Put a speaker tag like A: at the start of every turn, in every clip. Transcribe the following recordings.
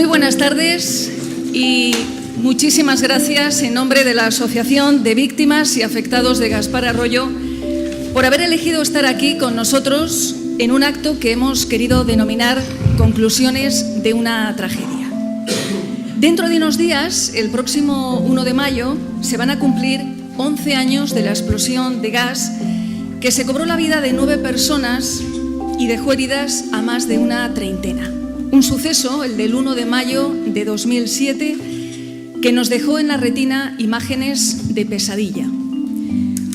A: Muy buenas tardes y muchísimas gracias en nombre de la Asociación de Víctimas y Afectados de Gaspar Arroyo por haber elegido estar aquí con nosotros en un acto que hemos querido denominar Conclusiones de una tragedia. Dentro de unos días, el próximo 1 de mayo, se van a cumplir 11 años de la explosión de gas que se cobró la vida de 9 personas y dejó heridas a más de una treintena. Un suceso, el del 1 de mayo de 2007, que nos dejó en la retina imágenes de pesadilla.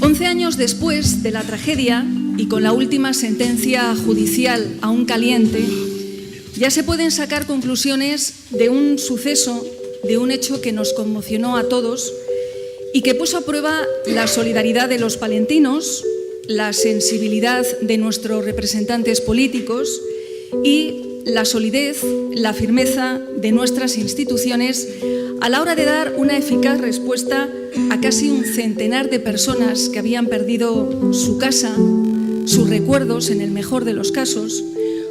A: 11 años después de la tragedia y con la última sentencia judicial aún caliente, ya se pueden sacar conclusiones de un suceso, de un hecho que nos conmocionó a todos y que puso a prueba la solidaridad de los palentinos, la sensibilidad de nuestros representantes políticos y la solidez, la firmeza de nuestras instituciones a la hora de dar una eficaz respuesta a casi un centenar de personas que habían perdido su casa, sus recuerdos en el mejor de los casos,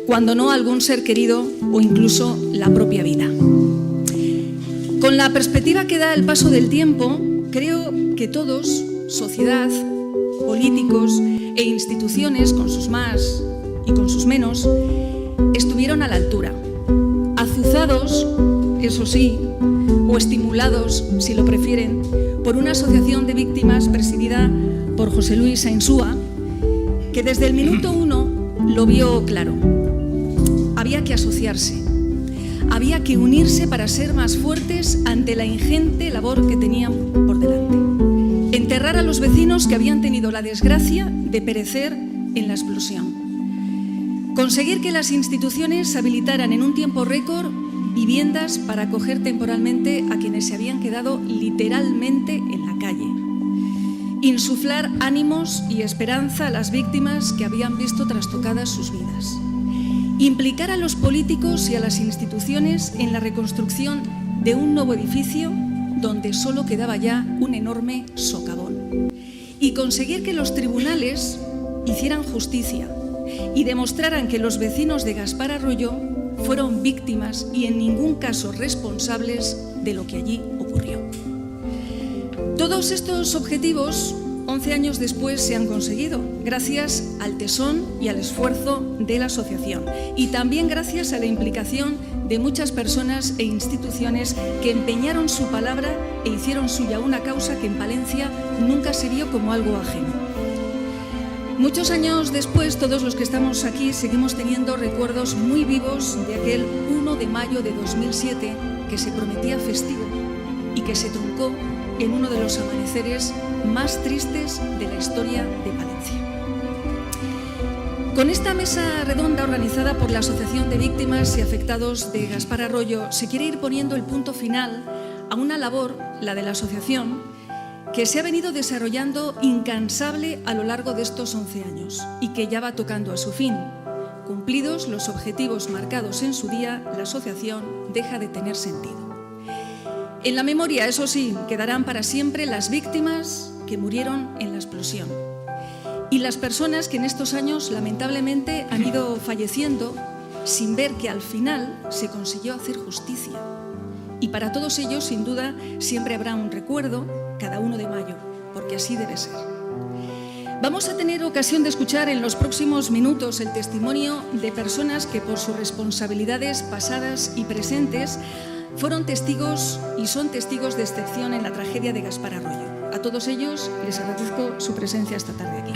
A: cuando no algún ser querido o incluso la propia vida. Con la perspectiva que da el paso del tiempo, creo que todos, sociedad, políticos e instituciones, con sus más y con sus menos, estuvieron a la altura, azuzados, eso sí, o estimulados, si lo prefieren, por una asociación de víctimas presidida por José Luis Ainsúa, que desde el minuto 1 lo vio claro. Había que asociarse, había que unirse para ser más fuertes ante la ingente labor que tenían por delante. Enterrar a los vecinos que habían tenido la desgracia de perecer en la explosión. Conseguir que las instituciones habilitaran en un tiempo récord viviendas para acoger temporalmente a quienes se habían quedado literalmente en la calle. Insuflar ánimos y esperanza a las víctimas que habían visto trastocadas sus vidas. Implicar a los políticos y a las instituciones en la reconstrucción de un nuevo edificio donde solo quedaba ya un enorme socavón. Y conseguir que los tribunales hicieran justicia y demostraran que los vecinos de Gaspar Arroyo fueron víctimas y en ningún caso responsables de lo que allí ocurrió. Todos estos objetivos, 11 años después, se han conseguido gracias al tesón y al esfuerzo de la asociación y también gracias a la implicación de muchas personas e instituciones que empeñaron su palabra e hicieron suya una causa que en Palencia nunca se vio como algo ajeno. Muchos años después, todos los que estamos aquí seguimos teniendo recuerdos muy vivos de aquel 1 de mayo de 2007 que se prometía festivo y que se truncó en uno de los amaneceres más tristes de la historia de Palencia. Con esta mesa redonda organizada por la Asociación de Víctimas y Afectados de Gaspar Arroyo se quiere ir poniendo el punto final a una labor, la de la asociación, que se ha venido desarrollando incansable a lo largo de estos 11 años y que ya va tocando a su fin. Cumplidos los objetivos marcados en su día, la asociación deja de tener sentido. En la memoria, eso sí, quedarán para siempre las víctimas que murieron en la explosión y las personas que en estos años lamentablemente han ido falleciendo sin ver que al final se consiguió hacer justicia. Y para todos ellos, sin duda, siempre habrá un recuerdo cada 1 de mayo, porque así debe ser. Vamos a tener ocasión de escuchar en los próximos minutos el testimonio de personas que por sus responsabilidades pasadas y presentes fueron testigos y son testigos de excepción en la tragedia de Gaspar Arroyo. A todos ellos les agradezco su presencia esta tarde aquí.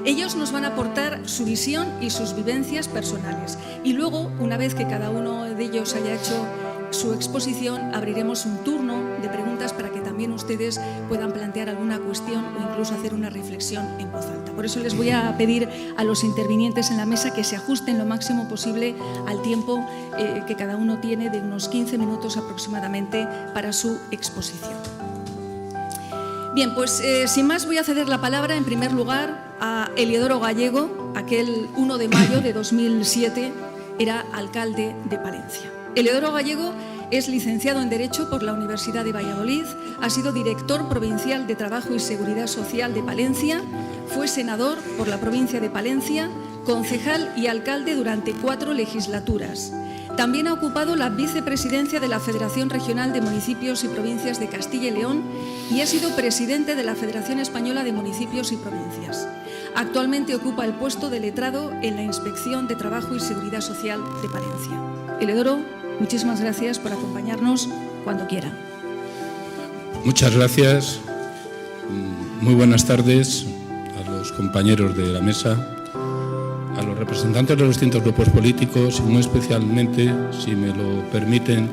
A: Ellos nos van a aportar su visión y sus vivencias personales. Y luego, una vez que cada uno de ellos haya hecho su exposición, abriremos un turno de preguntas para que también ustedes puedan plantear alguna cuestión o incluso hacer una reflexión en voz alta. Por eso les voy a pedir a los intervinientes en la mesa que se ajusten lo máximo posible al tiempo que cada uno tiene, de unos 15 minutos aproximadamente, para su exposición. Bien, pues sin más voy a ceder la palabra en primer lugar a Eliodoro Gallego. Aquel 1 de mayo de 2007 era alcalde de Palencia. Eliodoro Gallego es licenciado en Derecho por la Universidad de Valladolid, ha sido director provincial de Trabajo y Seguridad Social de Palencia, fue senador por la provincia de Palencia, concejal y alcalde durante 4 legislaturas. También ha ocupado la vicepresidencia de la Federación Regional de Municipios y Provincias de Castilla y León y ha sido presidente de la Federación Española de Municipios y Provincias. Actualmente ocupa el puesto de letrado en la Inspección de Trabajo y Seguridad Social de Palencia. Heledoro, muchísimas gracias por acompañarnos cuando quiera.
B: Muchas gracias. Muy buenas tardes a los compañeros de la mesa, a los representantes de los distintos grupos políticos y muy especialmente, si me lo permiten,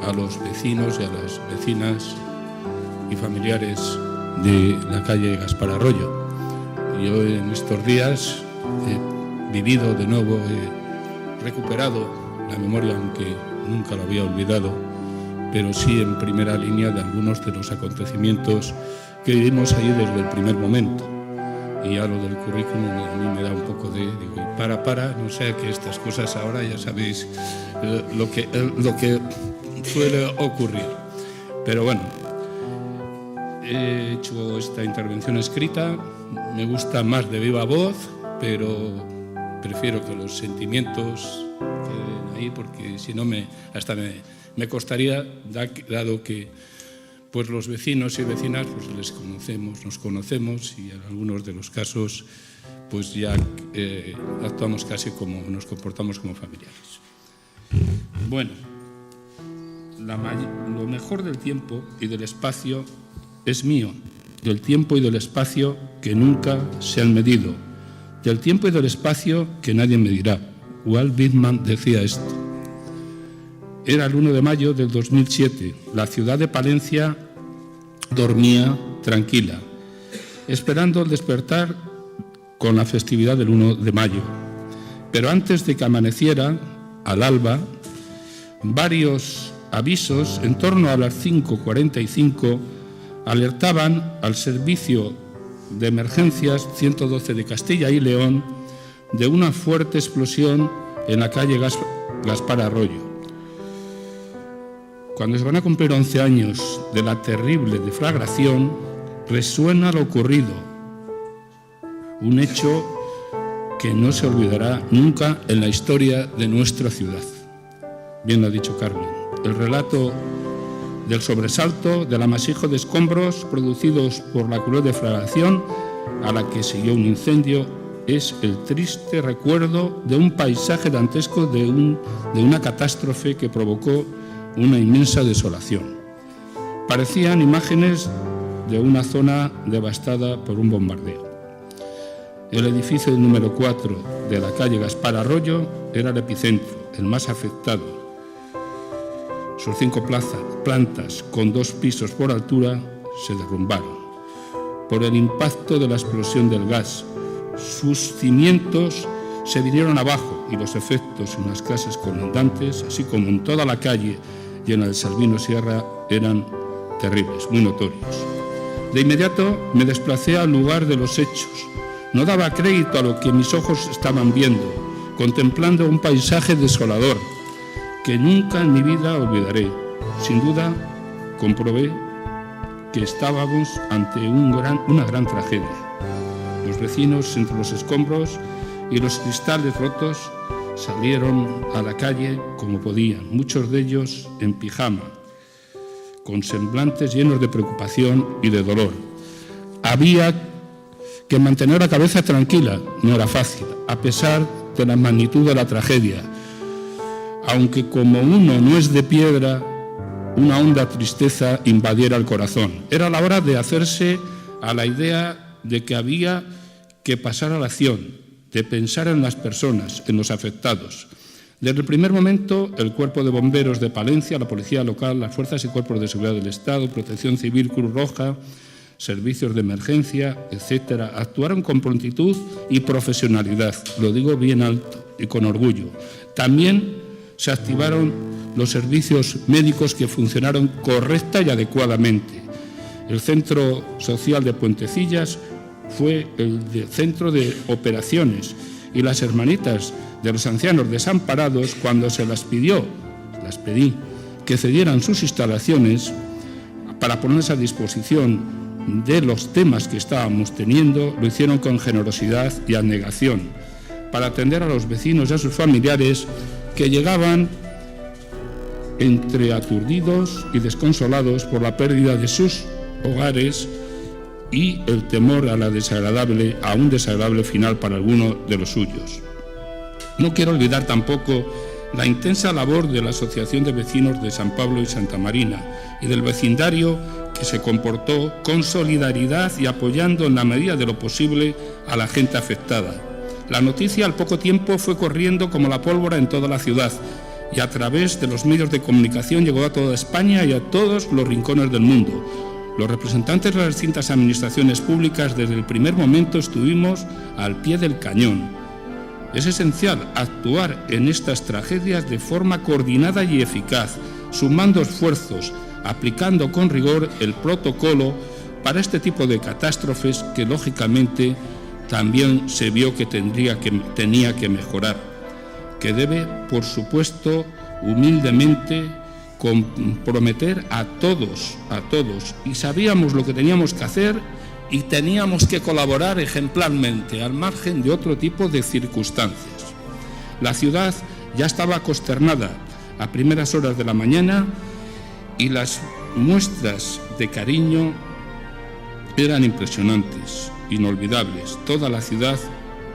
B: a los vecinos y a las vecinas y familiares de la calle Gaspar Arroyo. Yo en estos días he vivido de nuevo, he recuperado la memoria, aunque nunca lo había olvidado, pero sí en primera línea de algunos de los acontecimientos que vivimos allí desde el primer momento. Y ya lo del currículum a mí me da un poco de... Digo, no sea que estas cosas ahora ya sabéis lo que suele ocurrir. Pero bueno, he hecho esta intervención escrita, me gusta más de viva voz, pero prefiero que los sentimientos queden ahí porque si no me costaría, dado que pues los vecinos y vecinas pues nos conocemos y en algunos de los casos pues ya actuamos casi como, nos comportamos como familiares. Bueno, lo mejor del tiempo y del espacio es mío, del tiempo y del espacio que nunca se han medido, del tiempo y del espacio que nadie medirá. Walt Whitman decía esto. Era el 1 de mayo del 2007. La ciudad de Palencia dormía tranquila, esperando el despertar con la festividad del 1 de mayo. Pero antes de que amaneciera, al alba, varios avisos en torno a las 5:45 alertaban al Servicio de Emergencias 112 de Castilla y León de una fuerte explosión en la calle Gaspar Arroyo. Cuando se van a cumplir 11 años de la terrible deflagración, resuena lo ocurrido, un hecho que no se olvidará nunca en la historia de nuestra ciudad. Bien lo ha dicho Carmen. El relato del sobresalto, del amasijo de escombros producidos por la cruel deflagración a la que siguió un incendio, es el triste recuerdo de un paisaje dantesco, de una catástrofe que provocó una inmensa desolación. Parecían imágenes de una zona devastada por un bombardeo. El edificio número 4 de la calle Gaspar Arroyo era el epicentro, el más afectado. Sus 5 plantas, con 2 pisos por altura, se derrumbaron por el impacto de la explosión del gas. Sus cimientos se vinieron abajo y los efectos en las casas colindantes, así como en toda la calle y en la de Salvino Sierra, eran terribles, muy notorios. De inmediato me desplacé al lugar de los hechos. No daba crédito a lo que mis ojos estaban viendo, contemplando un paisaje desolador que nunca en mi vida olvidaré. Sin duda, comprobé que estábamos ante una gran tragedia. Los vecinos, entre los escombros y los cristales rotos, salieron a la calle como podían, muchos de ellos en pijama, con semblantes llenos de preocupación y de dolor. Había que mantener la cabeza tranquila, no era fácil, a pesar de la magnitud de la tragedia. Aunque como uno no es de piedra, una honda tristeza invadiera el corazón. Era la hora de hacerse a la idea de que había que pasar a la acción, de pensar en las personas, en los afectados. Desde el primer momento, el Cuerpo de Bomberos de Palencia, la Policía Local, las Fuerzas y Cuerpos de Seguridad del Estado, Protección Civil, Cruz Roja, servicios de emergencia, etcétera, actuaron con prontitud y profesionalidad, lo digo bien alto y con orgullo. También se activaron los servicios médicos que funcionaron correcta y adecuadamente. El Centro Social de Puentecillas fue el centro de operaciones y las hermanitas de los ancianos desamparados, cuando se las pedí que cedieran sus instalaciones para ponerse a disposición de los temas que estábamos teniendo, lo hicieron con generosidad y abnegación para atender a los vecinos y a sus familiares que llegaban entre aturdidos y desconsolados por la pérdida de sus hogares y el temor a un desagradable final para alguno de los suyos. No quiero olvidar tampoco la intensa labor de la Asociación de Vecinos de San Pablo y Santa Marina y del vecindario, que se comportó con solidaridad y apoyando en la medida de lo posible a la gente afectada. La noticia al poco tiempo fue corriendo como la pólvora en toda la ciudad y a través de los medios de comunicación llegó a toda España y a todos los rincones del mundo. Los representantes de las distintas administraciones públicas desde el primer momento estuvimos al pie del cañón. Es esencial actuar en estas tragedias de forma coordinada y eficaz, sumando esfuerzos, aplicando con rigor el protocolo para este tipo de catástrofes que, lógicamente, también se vio que tenía que mejorar, que debe, por supuesto, humildemente comprometer a todos, y sabíamos lo que teníamos que hacer y teníamos que colaborar ejemplarmente, al margen de otro tipo de circunstancias. La ciudad ya estaba consternada a primeras horas de la mañana y las muestras de cariño eran impresionantes, inolvidables. Toda la ciudad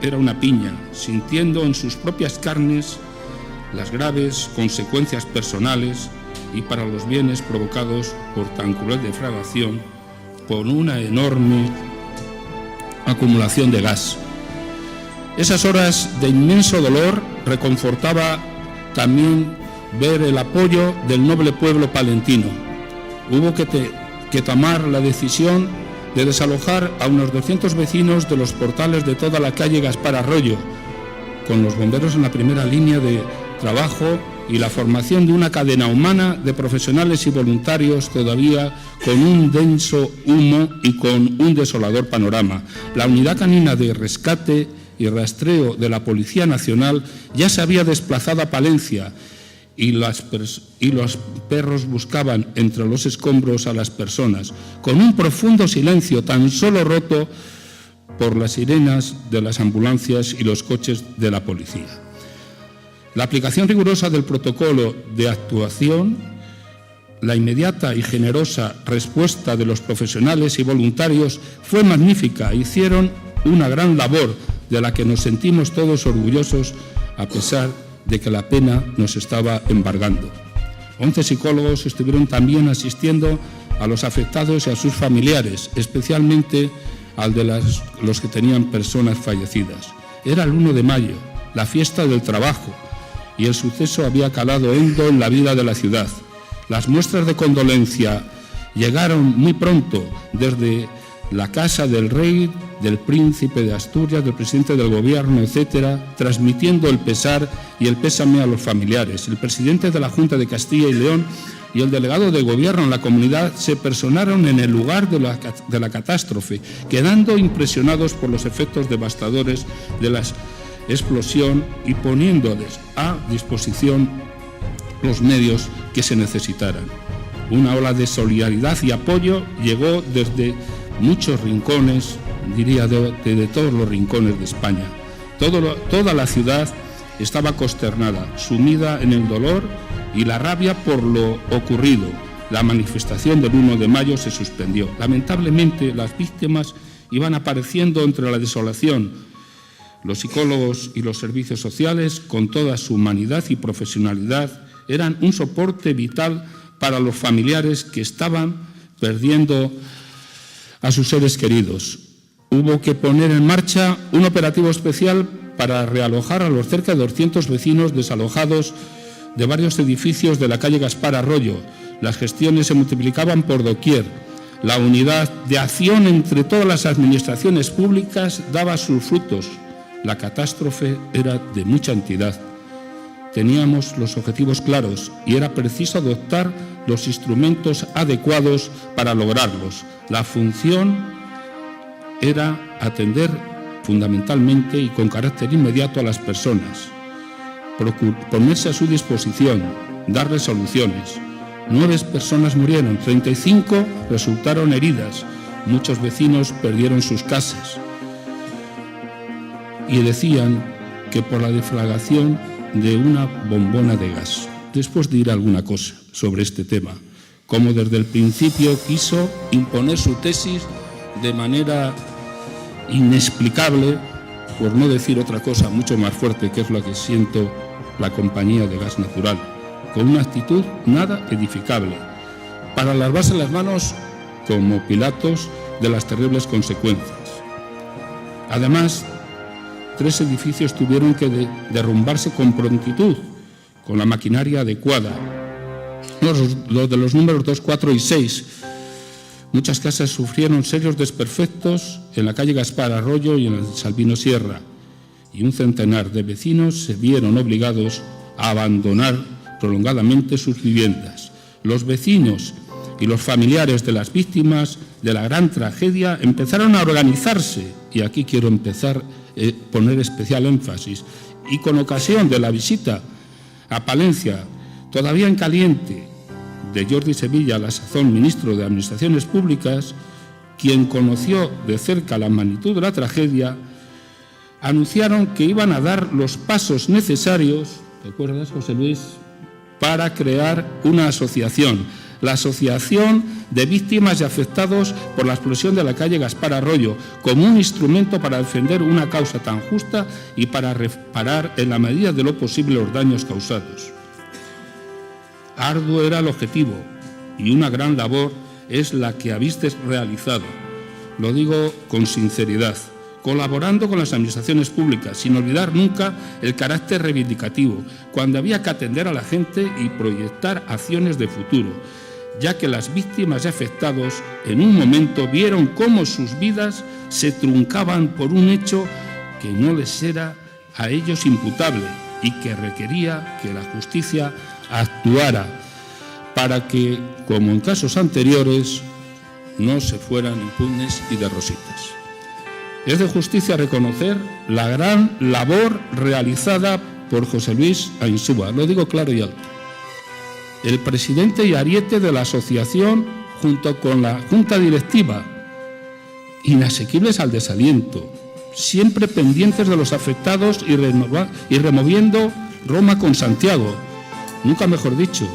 B: era una piña, sintiendo en sus propias carnes las graves consecuencias personales y para los bienes provocados por tan cruel defragación, por una enorme acumulación de gas. Esas horas de inmenso dolor reconfortaba también ver el apoyo del noble pueblo palentino. Hubo que tomar la decisión de desalojar a unos 200 vecinos de los portales de toda la calle Gaspar Arroyo, con los bomberos en la primera línea de trabajo y la formación de una cadena humana de profesionales y voluntarios todavía con un denso humo y con un desolador panorama. La unidad canina de rescate y rastreo de la Policía Nacional ya se había desplazado a Palencia y los perros buscaban entre los escombros a las personas, con un profundo silencio tan solo roto por las sirenas de las ambulancias y los coches de la policía. La aplicación rigurosa del protocolo de actuación, la inmediata y generosa respuesta de los profesionales y voluntarios fue magnífica. Hicieron una gran labor de la que nos sentimos todos orgullosos, a pesar de que la pena nos estaba embargando. 11 psicólogos estuvieron también asistiendo a los afectados y a sus familiares, especialmente al de los que tenían personas fallecidas. Era el 1 de mayo, la fiesta del trabajo, y el suceso había calado hondo en la vida de la ciudad. Las muestras de condolencia llegaron muy pronto desde la casa del rey, del príncipe de Asturias, del presidente del gobierno, etcétera, transmitiendo el pesar y el pésame a los familiares. El presidente de la Junta de Castilla y León y el delegado de gobierno en la comunidad se personaron en el lugar de la catástrofe, quedando impresionados por los efectos devastadores de la explosión y poniéndoles a disposición los medios que se necesitaran. Una ola de solidaridad y apoyo llegó desde muchos rincones, diría de todos los rincones de España. Toda la ciudad estaba consternada, sumida en el dolor y la rabia por lo ocurrido. La manifestación del 1 de mayo se suspendió. Lamentablemente, las víctimas iban apareciendo entre la desolación. Los psicólogos y los servicios sociales, con toda su humanidad y profesionalidad, eran un soporte vital para los familiares que estaban perdiendo a sus seres queridos. Hubo que poner en marcha un operativo especial para realojar a los cerca de 200 vecinos desalojados de varios edificios de la calle Gaspar Arroyo. Las gestiones se multiplicaban por doquier. La unidad de acción entre todas las administraciones públicas daba sus frutos. La catástrofe era de mucha entidad. Teníamos los objetivos claros y era preciso adoptar los instrumentos adecuados para lograrlos. La función era atender fundamentalmente y con carácter inmediato a las personas, ponerse a su disposición, darles soluciones. 9 personas murieron, 35 resultaron heridas, muchos vecinos perdieron sus casas y decían que por la deflagración de una bombona de gas. Después diré alguna cosa sobre este tema, como desde el principio quiso imponer su tesis de manera inexplicable, por no decir otra cosa mucho más fuerte, que es lo que siento la compañía de gas natural, con una actitud nada edificable, para lavarse las manos como Pilatos de las terribles consecuencias. Además, 3 edificios tuvieron que derrumbarse con prontitud, con la maquinaria adecuada. Los de los números 2, 4 y 6. Muchas casas sufrieron serios desperfectos en la calle Gaspar Arroyo y en el Salvino Sierra, y un centenar de vecinos se vieron obligados a abandonar prolongadamente sus viviendas. Los vecinos y los familiares de las víctimas de la gran tragedia empezaron a organizarse, y aquí quiero poner especial énfasis, y con ocasión de la visita a Palencia, todavía en caliente, de Jordi Sevilla, a la sazón ministro de Administraciones Públicas, quien conoció de cerca la magnitud de la tragedia, anunciaron que iban a dar los pasos necesarios, ¿te acuerdas, José Luis?, para crear una asociación, la Asociación de Víctimas y Afectados por la explosión de la calle Gaspar Arroyo, como un instrumento para defender una causa tan justa y para reparar en la medida de lo posible los daños causados. Arduo era el objetivo y una gran labor es la que habéis realizado. Lo digo con sinceridad, colaborando con las administraciones públicas, sin olvidar nunca el carácter reivindicativo, cuando había que atender a la gente y proyectar acciones de futuro, ya que las víctimas y afectados en un momento vieron cómo sus vidas se truncaban por un hecho que no les era a ellos imputable y que requería que la justicia actuara para que, como en casos anteriores, no se fueran impunes y de rositas. Es de justicia reconocer la gran labor realizada por José Luis Ainsúa, lo digo claro y alto, el presidente y ariete de la asociación, junto con la junta directiva, inasequibles al desaliento, siempre pendientes de los afectados y removiendo Roma con Santiago, nunca mejor dicho,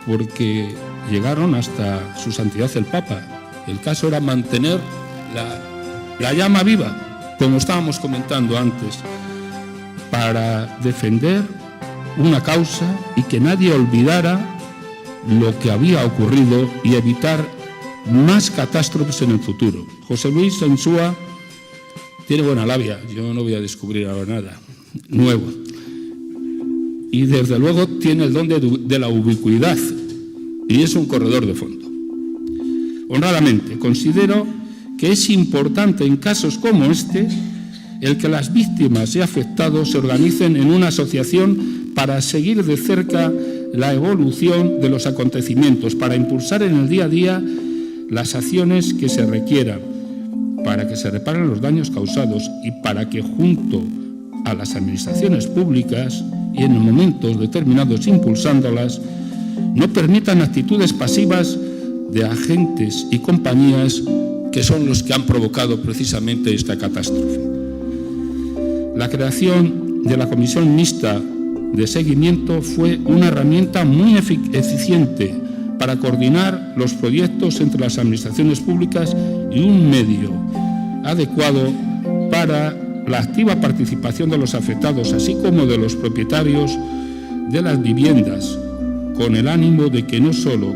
B: porque llegaron hasta su santidad el Papa. El caso era mantener la llama viva, como estábamos comentando antes, para defender una causa y que nadie olvidara lo que había ocurrido y evitar más catástrofes en el futuro. José Luis Ainsúa tiene buena labia, yo no voy a descubrir ahora nada nuevo. Y desde luego tiene el don de la ubicuidad y es un corredor de fondo. Honradamente, considero que es importante en casos como este el que las víctimas y afectados se organicen en una asociación para seguir de cerca la evolución de los acontecimientos, para impulsar en el día a día las acciones que se requieran, para que se reparen los daños causados y para que junto a las administraciones públicas y en momentos determinados impulsándolas, no permitan actitudes pasivas de agentes y compañías que son los que han provocado precisamente esta catástrofe. La creación de la Comisión Mixta de Seguimiento fue una herramienta muy eficiente para coordinar los proyectos entre las administraciones públicas y un medio adecuado para la activa participación de los afectados, así como de los propietarios de las viviendas, con el ánimo de que no solo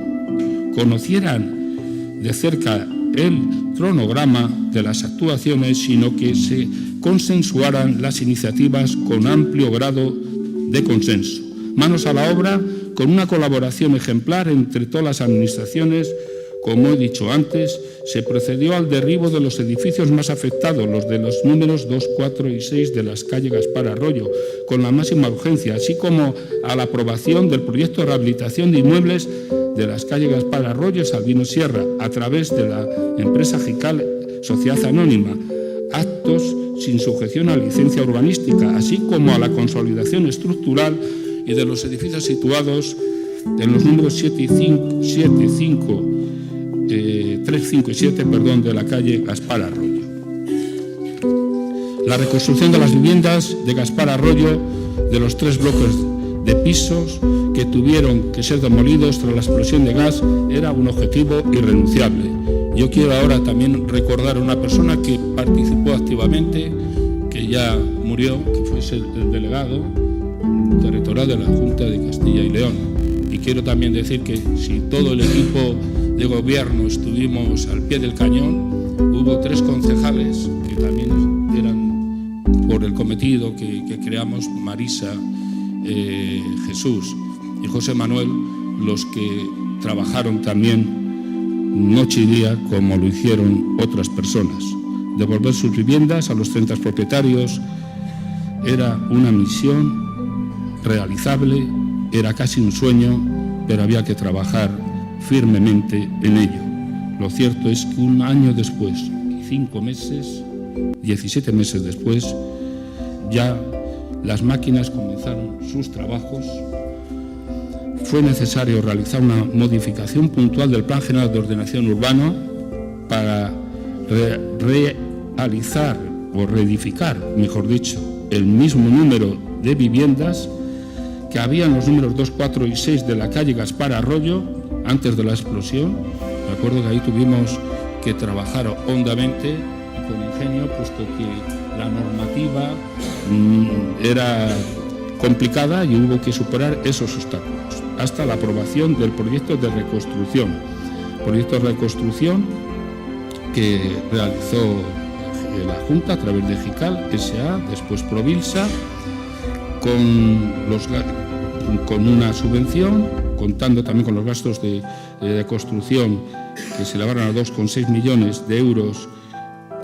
B: conocieran de cerca el cronograma de las actuaciones, sino que se consensuaran las iniciativas con amplio grado de consenso. Manos a la obra, con una colaboración ejemplar entre todas las administraciones. Como he dicho antes, se procedió al derribo de los edificios más afectados, los de los números 2, 4 y 6 de las calles Gaspar Arroyo, con la máxima urgencia, así como a la aprobación del proyecto de rehabilitación de inmuebles de las calles Gaspar Arroyo y Salvino Sierra, a través de la empresa Gical Sociedad Anónima, actos sin sujeción a licencia urbanística, así como a la consolidación estructural y de los edificios situados en los números 3, 5 y 7 de la calle Gaspar Arroyo. La reconstrucción de las viviendas de Gaspar Arroyo, de los 3 bloques de pisos que tuvieron que ser demolidos tras la explosión de gas era un objetivo irrenunciable. Yo quiero ahora también recordar a una persona que participó activamente, que ya murió, que fue el delegado territorial de la Junta de Castilla y León. Y quiero también decir que si todo el equipo de gobierno estuvimos al pie del cañón, hubo 3 concejales que también eran por el cometido que creamos, Marisa, Jesús y José Manuel, los que trabajaron también noche y día como lo hicieron otras personas. Devolver sus viviendas a los 30 propietarios era una misión realizable, era casi un sueño, pero había que trabajar firmemente en ello. Lo cierto es que un año después y 5 meses, 17 meses después, ya las máquinas comenzaron sus trabajos. Fue necesario realizar una modificación puntual del Plan General de Ordenación Urbana para realizar o reedificar, mejor dicho, el mismo número de viviendas que había en los números 2, 4 y 6 de la calle Gaspar Arroyo antes de la explosión. Me acuerdo que ahí tuvimos que trabajar hondamente y con ingenio, puesto que la normativa era complicada y hubo que superar esos obstáculos hasta la aprobación del proyecto de reconstrucción. Proyecto de reconstrucción que realizó la Junta a través de GICAL S.A., después Provilsa, con una subvención, contando también con los gastos de construcción que se elevaron a 2,6 millones de euros,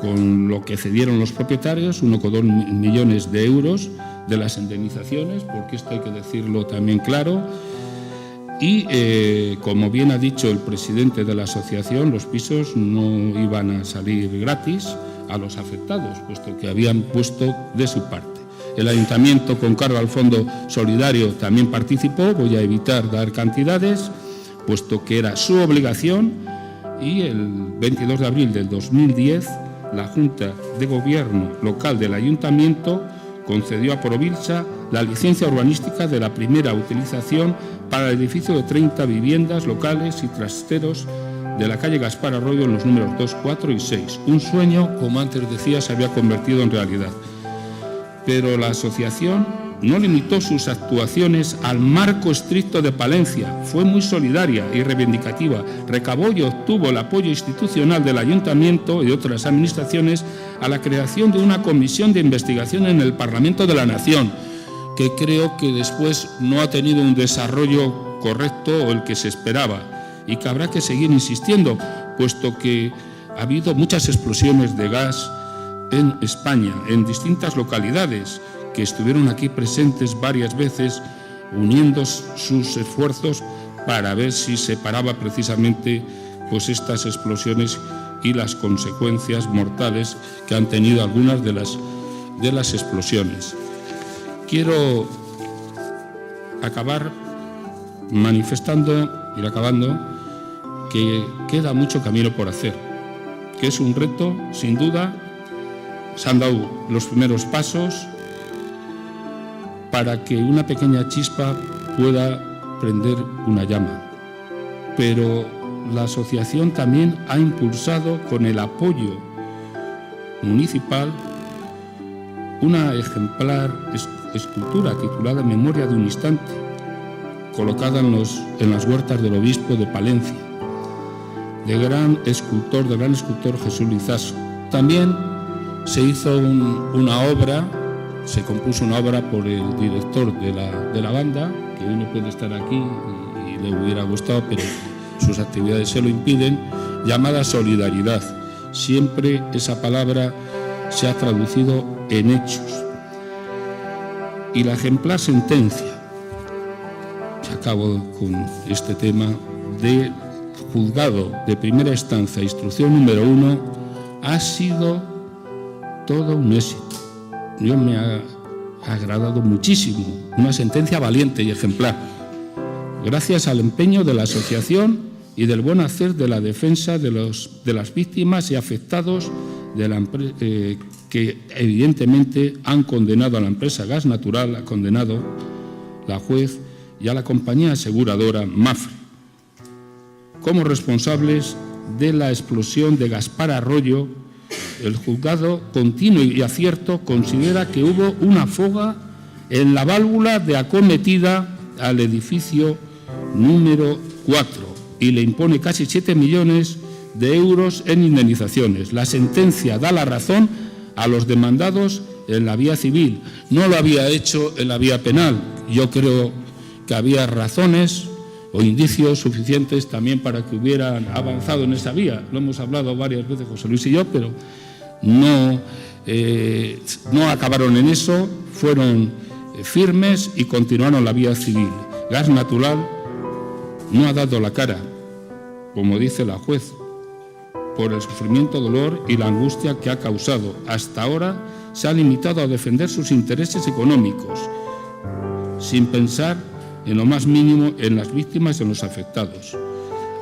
B: con lo que cedieron los propietarios, 1,2 millones de euros de las indemnizaciones, porque esto hay que decirlo también claro. Y como bien ha dicho el presidente de la asociación, los pisos no iban a salir gratis a los afectados, puesto que habían puesto de su parte. El ayuntamiento, con cargo al Fondo Solidario, también participó. Voy a evitar dar cantidades, puesto que era su obligación. Y el 22 de abril del 2010, la Junta de Gobierno local del ayuntamiento concedió a Provilsa la licencia urbanística de la primera utilización para el edificio de 30 viviendas locales y trasteros de la calle Gaspar Arroyo en los números 2, 4 y 6. Un sueño, como antes decía, se había convertido en realidad. Pero la asociación no limitó sus actuaciones al marco estricto de Palencia. Fue muy solidaria y reivindicativa. Recabó y obtuvo el apoyo institucional del ayuntamiento y de otras administraciones a la creación de una comisión de investigación en el Parlamento de la Nación, que creo que después no ha tenido un desarrollo correcto o el que se esperaba, y que habrá que seguir insistiendo, puesto que ha habido muchas explosiones de gas en España, en distintas localidades, que estuvieron aquí presentes varias veces, uniendo sus esfuerzos para ver si se paraba precisamente pues estas explosiones y las consecuencias mortales que han tenido algunas de las explosiones. Quiero acabar manifestando, ir acabando, que queda mucho camino por hacer, que es un reto, sin duda. Se han dado los primeros pasos para que una pequeña chispa pueda prender una llama. Pero la asociación también ha impulsado, con el apoyo municipal, una ejemplar escultura titulada Memoria de un instante, colocada en las huertas del obispo de Palencia, del gran escultor Jesús Lizaso. También se hizo una obra, se compuso una obra por el director de la banda, que hoy no puede estar aquí y le hubiera gustado, pero sus actividades se lo impiden, llamada Solidaridad. Siempre esa palabra se ha traducido en hechos. Y la ejemplar sentencia, se acabo con este tema, de juzgado de primera instancia, instrucción número 1, ha sido todo un éxito. Yo me ha agradado muchísimo, una sentencia valiente y ejemplar, gracias al empeño de la asociación y del buen hacer de la defensa de las víctimas y afectados de la que evidentemente han condenado a la empresa Gas Natural, ha condenado la juez, y a la compañía aseguradora Mapfre como responsables de la explosión de Gaspar Arroyo. El juzgado continuo y acierto considera que hubo una fuga en la válvula de acometida al edificio número 4 y le impone casi 7 millones de euros en indemnizaciones. La sentencia da la razón a los demandados en la vía civil. No lo había hecho en la vía penal. Yo creo que había razones o indicios suficientes también para que hubieran avanzado en esa vía. Lo hemos hablado varias veces José Luis y yo, pero no acabaron en eso, fueron firmes y continuaron la vía civil. Gas Natural no ha dado la cara, como dice la juez, por el sufrimiento, dolor y la angustia que ha causado. Hasta ahora se ha limitado a defender sus intereses económicos, sin pensar en lo más mínimo en las víctimas y en los afectados.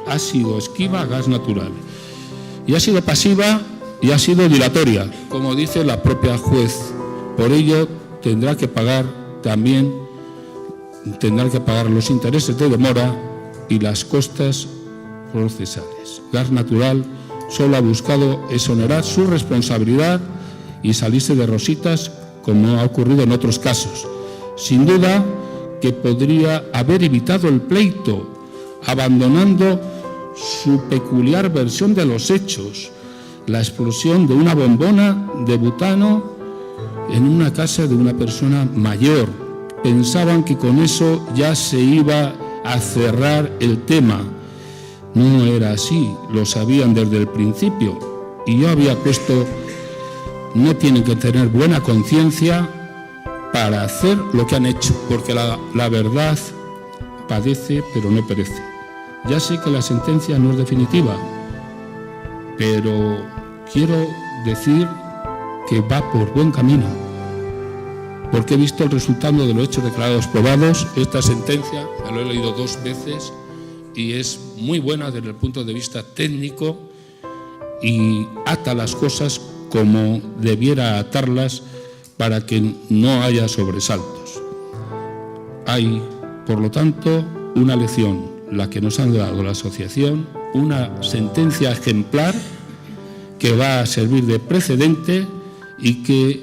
B: Ha sido esquiva a Gas Natural y ha sido pasiva y ha sido dilatoria, como dice la propia juez. Por ello tendrá que pagar los intereses de demora y las costas procesales. Gas Natural solo ha buscado exonerar su responsabilidad y salirse de rositas, como ha ocurrido en otros casos. Sin duda que podría haber evitado el pleito, abandonando su peculiar versión de los hechos, la explosión de una bombona de butano en una casa de una persona mayor. Pensaban que con eso ya se iba a cerrar el tema. No era así, lo sabían desde el principio. Y yo había puesto, no tienen que tener buena conciencia para hacer lo que han hecho, porque la verdad padece pero no perece. Ya sé que la sentencia no es definitiva, pero quiero decir que va por buen camino, porque he visto el resultado de los hechos declarados probados. Esta sentencia me lo he leído 2 veces y es muy buena desde el punto de vista técnico y ata las cosas como debiera atarlas para que no haya sobresaltos. Hay, por lo tanto, una lección, la que nos han dado la asociación, una sentencia ejemplar que va a servir de precedente y que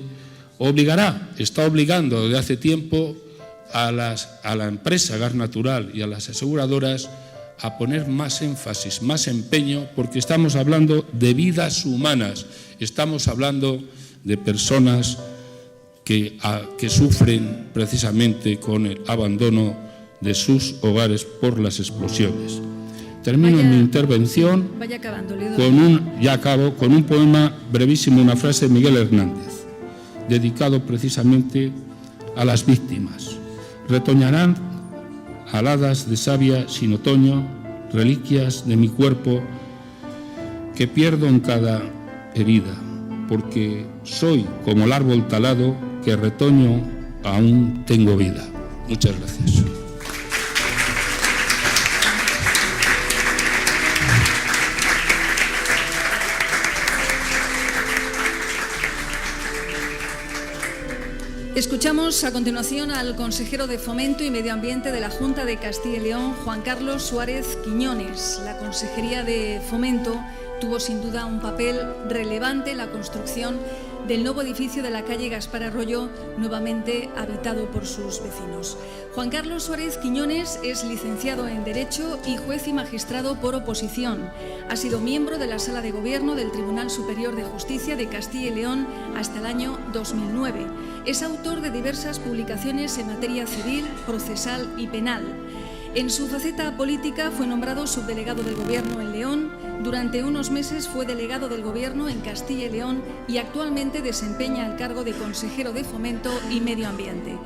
B: está obligando desde hace tiempo a la empresa Gas Natural y a las aseguradoras a poner más énfasis, más empeño, porque estamos hablando de vidas humanas, estamos hablando de personas que sufren precisamente con el abandono de sus hogares por las explosiones. Termino mi intervención con un poema brevísimo, una frase de Miguel Hernández, dedicado precisamente a las víctimas. Retoñarán aladas de savia sin otoño, reliquias de mi cuerpo que pierdo en cada herida, porque soy como el árbol talado que retoño aún tengo vida. Muchas gracias.
A: Escuchamos a continuación al consejero de Fomento y Medio Ambiente de la Junta de Castilla y León, Juan Carlos Suárez Quiñones. La Consejería de Fomento tuvo sin duda un papel relevante en la construcción del nuevo edificio de la calle Gaspar Arroyo, nuevamente habitado por sus vecinos. Juan Carlos Suárez Quiñones es licenciado en Derecho y juez y magistrado por oposición. Ha sido miembro de la Sala de Gobierno del Tribunal Superior de Justicia de Castilla y León hasta el año 2009. Es autor de diversas publicaciones en materia civil, procesal y penal. En su faceta política fue nombrado subdelegado del Gobierno en León, durante unos meses fue delegado del Gobierno en Castilla y León y actualmente desempeña el cargo de consejero de Fomento y Medio Ambiente.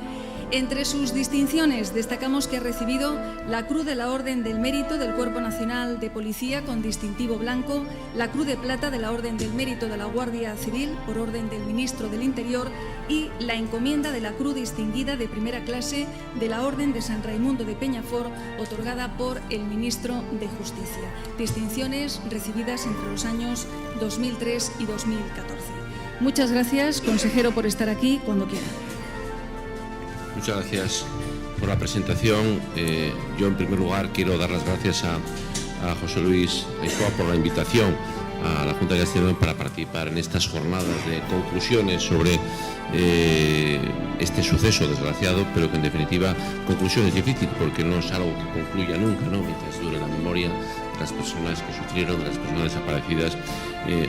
A: Entre sus distinciones destacamos que ha recibido la Cruz de la Orden del Mérito del Cuerpo Nacional de Policía con distintivo blanco, la Cruz de Plata de la Orden del Mérito de la Guardia Civil por orden del Ministro del Interior y la encomienda de la Cruz Distinguida de Primera Clase de la Orden de San Raimundo de Peñafort, otorgada por el Ministro de Justicia. Distinciones recibidas entre los años 2003 y 2014. Muchas gracias, consejero, por estar aquí cuando quiera.
B: Muchas gracias.
C: por la presentación. Yo, en primer lugar, quiero dar las gracias a José Luis Aizoa por la invitación a la Junta de Castilla y León para participar en estas jornadas de conclusiones sobre este suceso desgraciado, pero que en definitiva conclusión es difícil porque no es algo que concluya nunca, ¿no? Mientras dure la memoria de las personas que sufrieron, de las personas desaparecidas,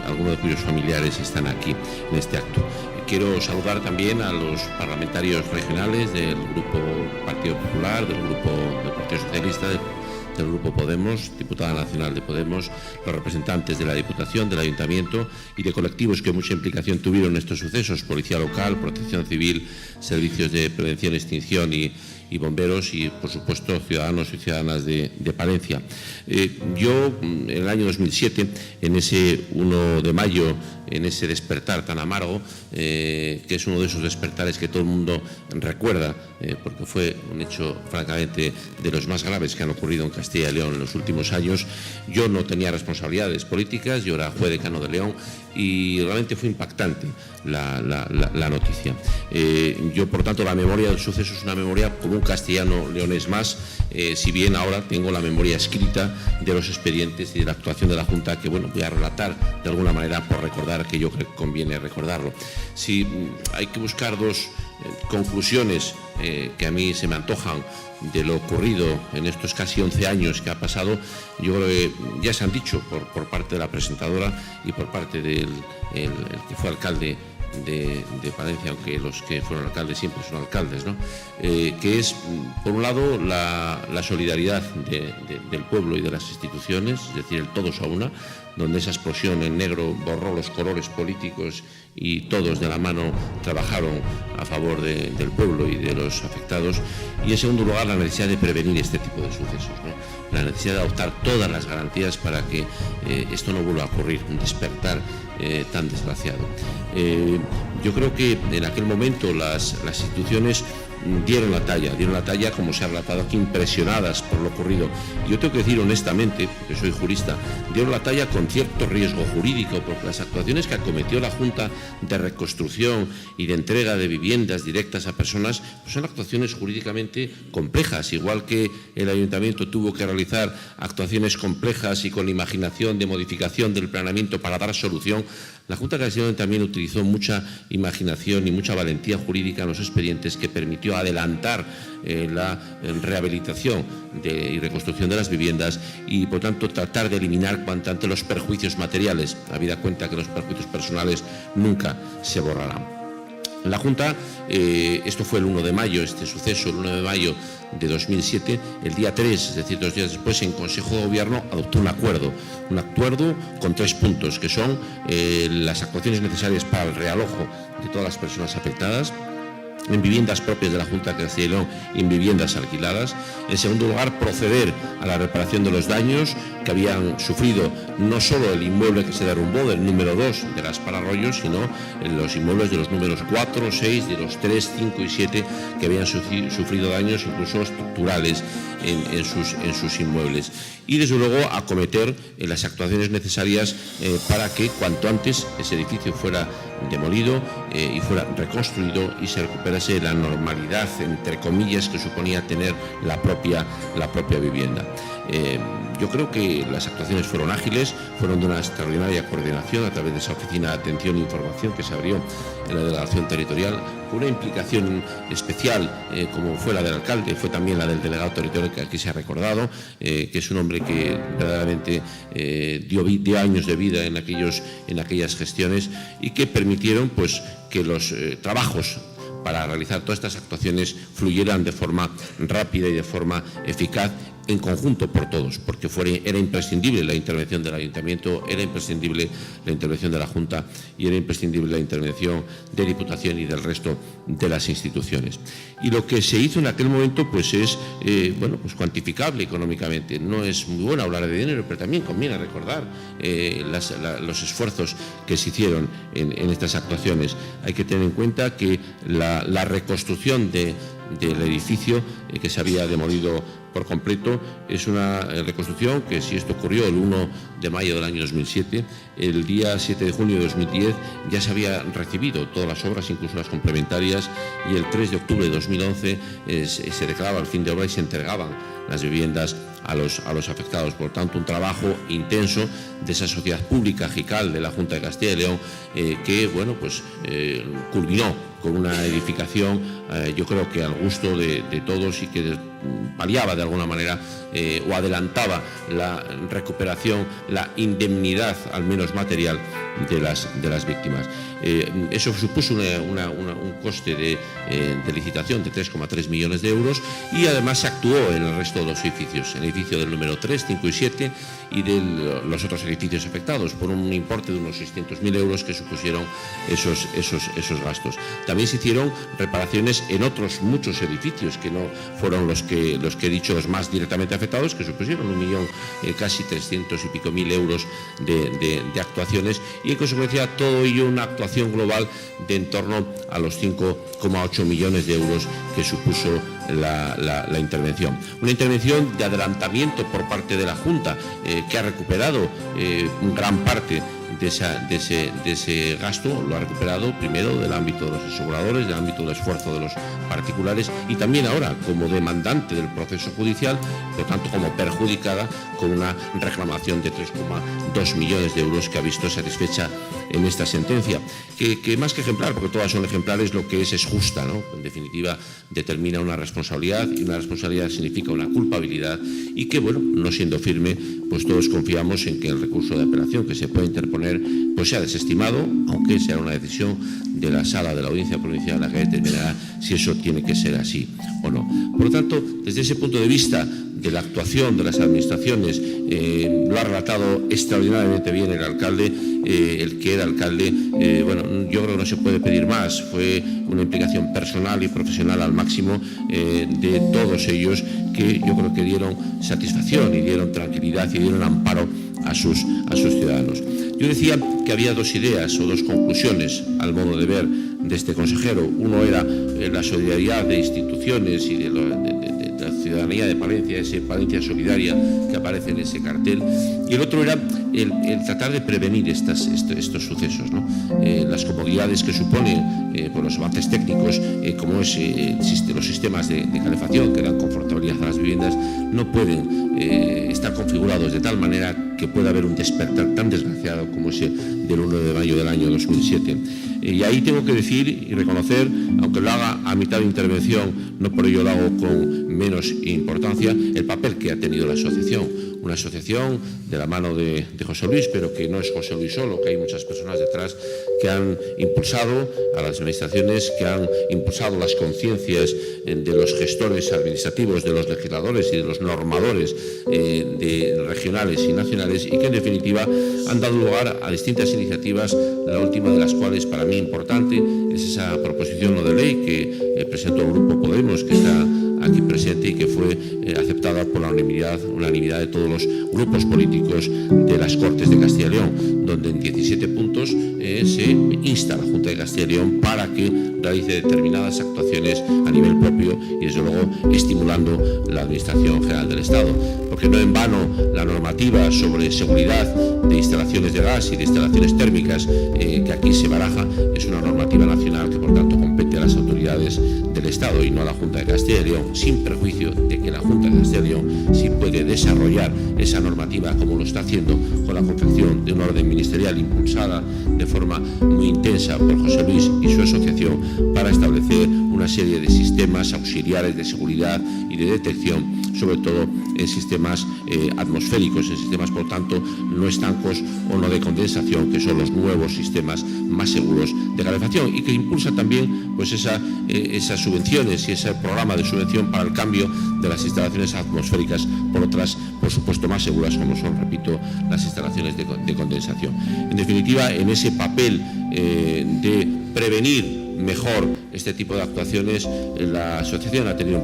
C: algunos de cuyos familiares están aquí en este acto. Quiero saludar también a los parlamentarios regionales del Grupo Partido Popular, del Grupo del Partido Socialista, del Grupo Podemos, diputada nacional de Podemos, los representantes de la Diputación, del Ayuntamiento y de colectivos que mucha implicación tuvieron en estos sucesos: Policía Local, Protección Civil, Servicios de Prevención y Extinción y bomberos y, por supuesto, ciudadanos y ciudadanas de Palencia. Yo, en el año 2007, en ese 1 de mayo, en ese despertar tan amargo, que es uno de esos despertares que todo el mundo recuerda, porque fue un hecho, francamente, de los más graves que han ocurrido en Castilla y León en los últimos años. Yo no tenía responsabilidades políticas, yo era juez decano de León y realmente fue impactante la noticia. Yo, por tanto, la memoria del suceso es una memoria como un castellano leonés más, si bien ahora tengo la memoria escrita de los expedientes y de la actuación de la Junta, que bueno, voy a relatar de alguna manera por recordar que yo creo que conviene recordarlo. Si hay que buscar dos conclusiones que a mí se me antojan de lo ocurrido en estos casi 11 años que ha pasado, yo creo que ya se han dicho por parte de la presentadora y por parte del el que fue alcalde de Palencia, aunque los que fueron alcaldes siempre son alcaldes, ¿no? Que es, por un lado, la solidaridad del pueblo y de las instituciones, es decir, el todos a una, donde esa explosión en negro borró los colores políticos y todos de la mano trabajaron a favor del pueblo y de los afectados. Y, en segundo lugar, la necesidad de prevenir este tipo de sucesos, ¿no? La necesidad de adoptar todas las garantías para que esto no vuelva a ocurrir, un despertar tan desgraciado. Yo creo que en aquel momento las instituciones dieron la talla, como se ha relatado aquí, impresionadas por lo ocurrido. Yo tengo que decir honestamente, porque soy jurista, dieron la talla con cierto riesgo jurídico, porque las actuaciones que acometió la Junta de reconstrucción y de entrega de viviendas directas a personas, pues son actuaciones jurídicamente complejas, igual que el Ayuntamiento tuvo que realizar actuaciones complejas y con imaginación de modificación del planeamiento para dar solución. La Junta de Castilla y León también utilizó mucha imaginación y mucha valentía jurídica en los expedientes, que permitió adelantar la rehabilitación y reconstrucción de las viviendas y, por tanto, tratar de eliminar cuanto antes los perjuicios materiales, habida cuenta que los perjuicios personales nunca se borrarán. La Junta, esto fue el 1 de mayo, este suceso, el 1 de mayo de 2007, el día 3, es decir, 2 días después, en Consejo de Gobierno adoptó un acuerdo con 3 puntos, que son las actuaciones necesarias para el realojo de todas las personas afectadas en viviendas propias de la Junta de Castilla y León y en viviendas alquiladas. En segundo lugar, proceder a la reparación de los daños que habían sufrido no solo el inmueble que se derrumbó del número 2 de Gaspar Arroyo, sino los inmuebles de los números 4, 6, de los 3, 5 y 7 que habían sufrido daños incluso estructurales en sus inmuebles. Y, desde luego, acometer las actuaciones necesarias para que cuanto antes ese edificio fuera demolido y fuera reconstruido y se recuperase la normalidad, entre comillas, que suponía tener la propia vivienda. Yo creo que las actuaciones fueron ágiles, fueron de una extraordinaria coordinación a través de esa oficina de atención e información que se abrió en la delegación territorial, con una implicación especial, como fue la del alcalde, fue también la del delegado territorial, que aquí se ha recordado, que es un hombre que verdaderamente dio años de vida en aquellas gestiones y que permitieron, pues, que los trabajos para realizar todas estas actuaciones fluyeran de forma rápida y de forma eficaz, en conjunto por todos, porque era imprescindible la intervención del Ayuntamiento, era imprescindible la intervención de la Junta y era imprescindible la intervención de Diputación y del resto de las instituciones. Y lo que se hizo en aquel momento, pues, es pues cuantificable económicamente. No es muy bueno hablar de dinero, pero también conviene recordar los esfuerzos que se hicieron en estas actuaciones. Hay que tener en cuenta que la reconstrucción del edificio que se había demolido por completo. Es una reconstrucción que, si esto ocurrió el 1 de mayo del año 2007, el día 7 de junio de 2010 ya se había recibido todas las obras, incluso las complementarias, y el 3 de octubre de 2011 se declaraba el fin de obra y se entregaban las viviendas a los afectados. Por tanto, un trabajo intenso de esa sociedad pública JICAL de la Junta de Castilla y León que, bueno, pues culminó con una edificación, yo creo que al gusto de todos, y que paliaba de alguna manera o adelantaba la recuperación, la indemnidad, al menos material, de las víctimas. Eso supuso un coste de licitación de 3,3 millones de euros, y además se actuó en el resto de los edificios, el edificio del número 3, 5 y 7 y de los otros edificios afectados, por un importe de unos 600.000 euros que supusieron esos gastos. También se hicieron reparaciones en otros muchos edificios que no fueron los que he dicho, los más directamente afectados, que supusieron 1 millón, casi 300 y pico mil euros de actuaciones, y en consecuencia todo ello una actuación global de en torno a los 5,8 millones de euros que supuso la intervención. Una intervención de adelantamiento por parte de la Junta, que ha recuperado gran parte de ese gasto. Lo ha recuperado primero del ámbito de los aseguradores, del ámbito del esfuerzo de los particulares, y también ahora como demandante del proceso judicial, por tanto como perjudicada, con una reclamación de 3,2 millones de euros que ha visto satisfecha en esta sentencia, que más que ejemplar, porque todas son ejemplares, lo que es justa, ¿no? En definitiva, determina una responsabilidad, y una responsabilidad significa una culpabilidad, y que, bueno, no siendo firme, pues todos confiamos en que el recurso de apelación que se puede interponer pues sea desestimado, aunque sea una decisión de la Sala de la Audiencia Provincial la que determinará si eso tiene que ser así o no. Por lo tanto, desde ese punto de vista de la actuación de las administraciones, lo ha relatado extraordinariamente bien el alcalde, el que era alcalde. Bueno, yo creo que no se puede pedir más. Fue una implicación personal y profesional al máximo de todos ellos, que yo creo que dieron satisfacción y dieron tranquilidad y dieron amparo a sus ciudadanos. Yo decía que había dos ideas o dos conclusiones al modo de ver de este consejero. Uno era la solidaridad de instituciones y de la ciudadanía de Palencia, ese Palencia solidaria que aparece en ese cartel, y el otro era el tratar de prevenir estos sucesos, ¿no? Las comodidades que suponen por los avances técnicos, como es los sistemas de calefacción que dan confortabilidad a las viviendas, no pueden estar configurados de tal manera que pueda haber un despertar tan desgraciado como ese del 1 de mayo del año 2007. Y ahí tengo que decir y reconocer, aunque lo haga a mitad de intervención, no por ello lo hago con menos importancia, el papel que ha tenido la asociación. Una asociación de la mano de José Luis, pero que no es José Luis solo, que hay muchas personas detrás que han impulsado a las administraciones, que han impulsado las conciencias de los gestores administrativos, de los legisladores y de los normadores regionales y nacionales, y que en definitiva han dado lugar a distintas iniciativas, la última de las cuales para mí importante es esa proposición no de ley que presentó el Grupo Podemos, que está aquí presente y que fue aceptada por la unanimidad de todos los grupos políticos de las Cortes de Castilla y León, donde en 17 puntos se insta a la Junta de Castilla y León para que realice determinadas actuaciones a nivel propio y, desde luego, estimulando la Administración General del Estado. Porque no en vano la normativa sobre seguridad de instalaciones de gas y de instalaciones térmicas que aquí se baraja es una normativa nacional que, por tanto, compete a las autoridades del Estado y no a la Junta de Castilla y León, sin perjuicio de que la Junta de Castilla y León sí puede desarrollar esa normativa, como lo está haciendo con la confección de una orden ministerial impulsada de forma muy intensa por José Luis y su asociación para establecer una serie de sistemas auxiliares de seguridad y de detección, sobre todo en sistemas atmosféricos, en sistemas, por tanto, no estancos o no de condensación, que son los nuevos sistemas más seguros de calefacción, y que impulsa también pues esas subvenciones y ese programa de subvención para el cambio de las instalaciones atmosféricas por otras, por supuesto, más seguras, como son, repito, las instalaciones de condensación. En definitiva, en ese papel de prevenir mejor este tipo de actuaciones, la asociación ha tenido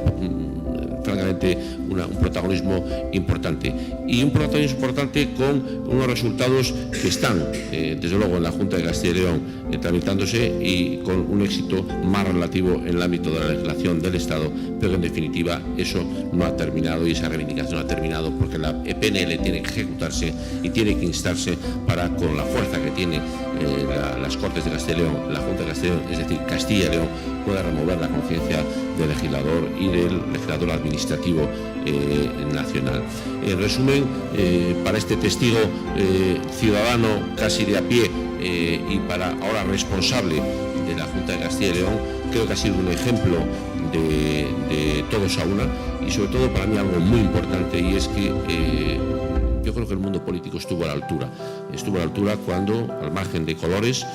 C: francamente un protagonismo importante, y un protagonismo importante con unos resultados que están, desde luego, en la Junta de Castilla y León tramitándose y con un éxito más relativo en el ámbito de la legislación del Estado, pero que en definitiva eso no ha terminado y esa reivindicación no ha terminado, porque la PNL tiene que ejecutarse y tiene que instarse para, con la fuerza que tiene las Cortes de Castilla y León, la Junta de Castilla y León, es decir, Castilla y León, pueda remover la conciencia del legislador y del legislador administrativo nacional. En resumen, para este testigo ciudadano casi de a pie y para ahora responsable de la Junta de Castilla y León, creo que ha sido un ejemplo de todos a una, y sobre todo para mí algo muy importante, y es que yo creo que el mundo político estuvo a la altura cuando, al margen de colores,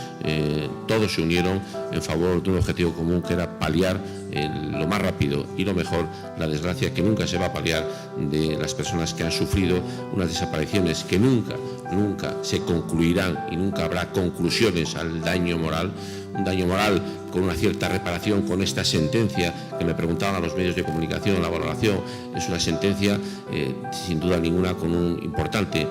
C: todos se unieron en favor de un objetivo común, que era paliar lo más rápido y lo mejor la desgracia que nunca se va a paliar de las personas que han sufrido unas desapariciones que nunca se concluirán y nunca habrá conclusiones al daño moral, un daño moral con una cierta reparación, con esta sentencia que me preguntaban a los medios de comunicación, la valoración. Es una sentencia sin duda ninguna con un importante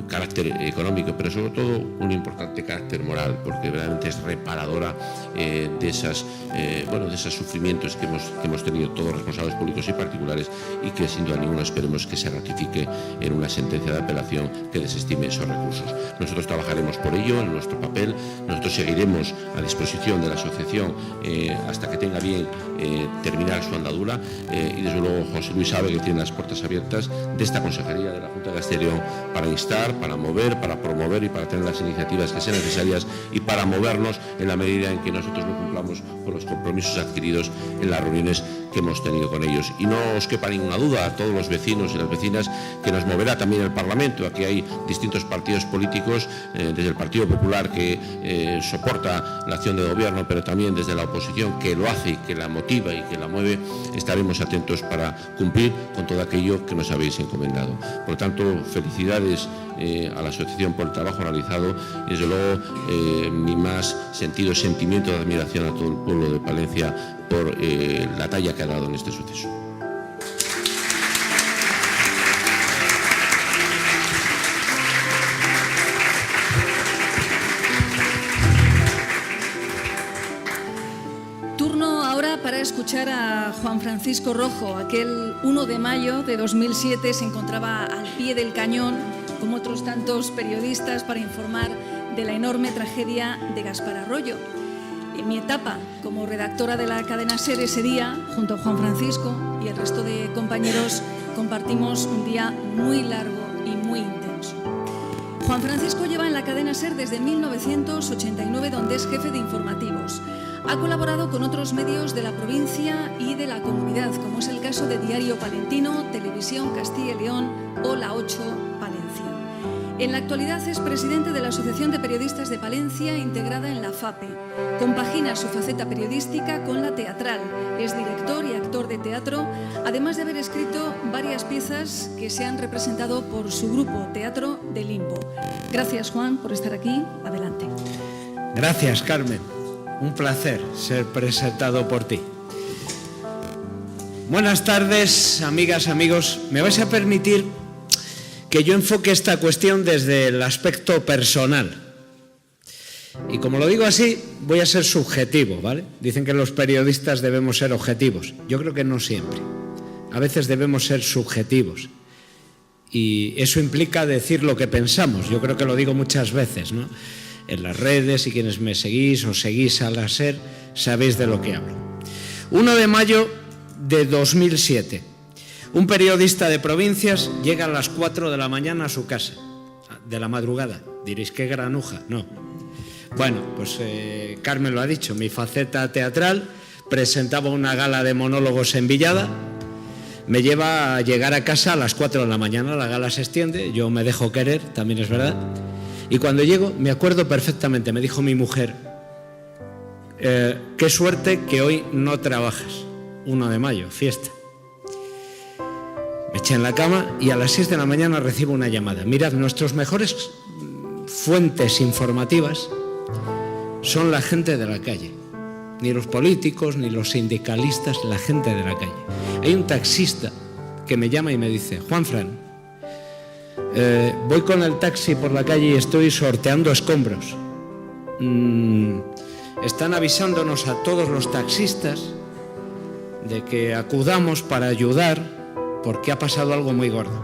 C: carácter económico, pero sobre todo un importante carácter moral, porque realmente es reparadora de esos sufrimientos que hemos tenido todos, responsables públicos y particulares, y que sin duda ninguna esperemos que se ratifique en una sentencia de apelación que desestime esos recursos. Nosotros trabajaremos por ello en nuestro papel, nosotros seguiremos a disposición de la asociación hasta que tenga bien terminar su andadura, y desde luego José Luis sabe que tiene las puertas abiertas de esta Consejería de la Junta de Castilla y León para instar, para mover, para promover y para tener las iniciativas que sean necesarias, y para movernos en la medida en que nosotros no cumplamos con los compromisos adquiridos en las reuniones que hemos tenido con ellos. Y no os quepa ninguna duda a todos los vecinos y las vecinas que nos moverá también el Parlamento. Aquí hay distintos partidos políticos, desde el Partido Popular, que soporta la acción de gobierno, pero también desde la oposición, que lo hace, que la motiva y que la mueve. Estaremos atentos para cumplir con todo aquello que nos habéis encomendado. Por lo tanto, felicidades a la asociación por el trabajo realizado, y desde luego mi más sentimiento de admiración a todo el pueblo de Palencia por la talla que ha dado en este suceso.
A: Turno ahora para escuchar a Juan Francisco Rojo. Aquel 1 de mayo de 2007 se encontraba al pie del cañón, como otros tantos periodistas, para informar de la enorme tragedia de Gaspar Arroyo. En mi etapa como redactora de la cadena SER ese día, junto a Juan Francisco y el resto de compañeros, compartimos un día muy largo y muy intenso. Juan Francisco lleva en la cadena SER desde 1989, donde es jefe de informativos. Ha colaborado con otros medios de la provincia y de la comunidad, como es el caso de Diario Palentino, Televisión Castilla y León o La 8 Palencia. En la actualidad es presidente de la Asociación de Periodistas de Palencia, integrada en la FAPE. Compagina su faceta periodística con la teatral. Es director y actor de teatro, además de haber escrito varias piezas que se han representado por su grupo Teatro de Limbo. Gracias, Juan, por estar aquí. Adelante.
D: Gracias, Carmen. Un placer ser presentado por ti. Buenas tardes, amigas, amigos. Me vais a permitir que yo enfoque esta cuestión desde el aspecto personal. Y como lo digo así, voy a ser subjetivo, ¿vale? Dicen que los periodistas debemos ser objetivos. Yo creo que no siempre. A veces debemos ser subjetivos. Y eso implica decir lo que pensamos. Yo creo que lo digo muchas veces, ¿no? En las redes, y quienes me seguís o seguís a la SER, sabéis de lo que hablo. 1 de mayo de 2007. Un periodista de provincias llega a las 4 de la mañana a su casa, de la madrugada. Diréis, ¿qué granuja? No. Bueno, pues Carmen lo ha dicho, mi faceta teatral, presentaba una gala de monólogos en Villada, me lleva a llegar a casa a las 4 de la mañana, la gala se extiende, yo me dejo querer, también es verdad, y cuando llego, me acuerdo perfectamente, me dijo mi mujer, qué suerte que hoy no trabajas, 1 de mayo, fiesta. Me eché en la cama y a las 6 de la mañana recibo una llamada. Mirad, nuestras mejores fuentes informativas son la gente de la calle. Ni los políticos, ni los sindicalistas, la gente de la calle. Hay un taxista que me llama y me dice, Juanfran, voy con el taxi por la calle y estoy sorteando escombros. están avisándonos a todos los taxistas de que acudamos para ayudar porque ha pasado algo muy gordo.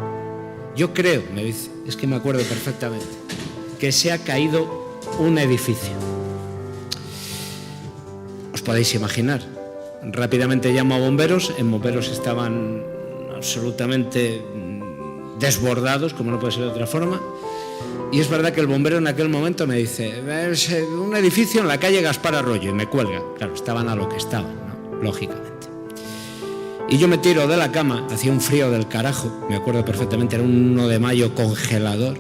D: Yo creo, me dice, es que me acuerdo perfectamente, que se ha caído un edificio. Os podéis imaginar. Rápidamente llamo a bomberos. En bomberos estaban absolutamente desbordados, como no puede ser de otra forma. Y es verdad que el bombero en aquel momento me dice: es un edificio en la calle Gaspar Arroyo, y me cuelga. Claro, estaban a lo que estaban, ¿no? Lógicamente. Y yo me tiro de la cama, hacía un frío del carajo, me acuerdo perfectamente, era un 1 de mayo congelador.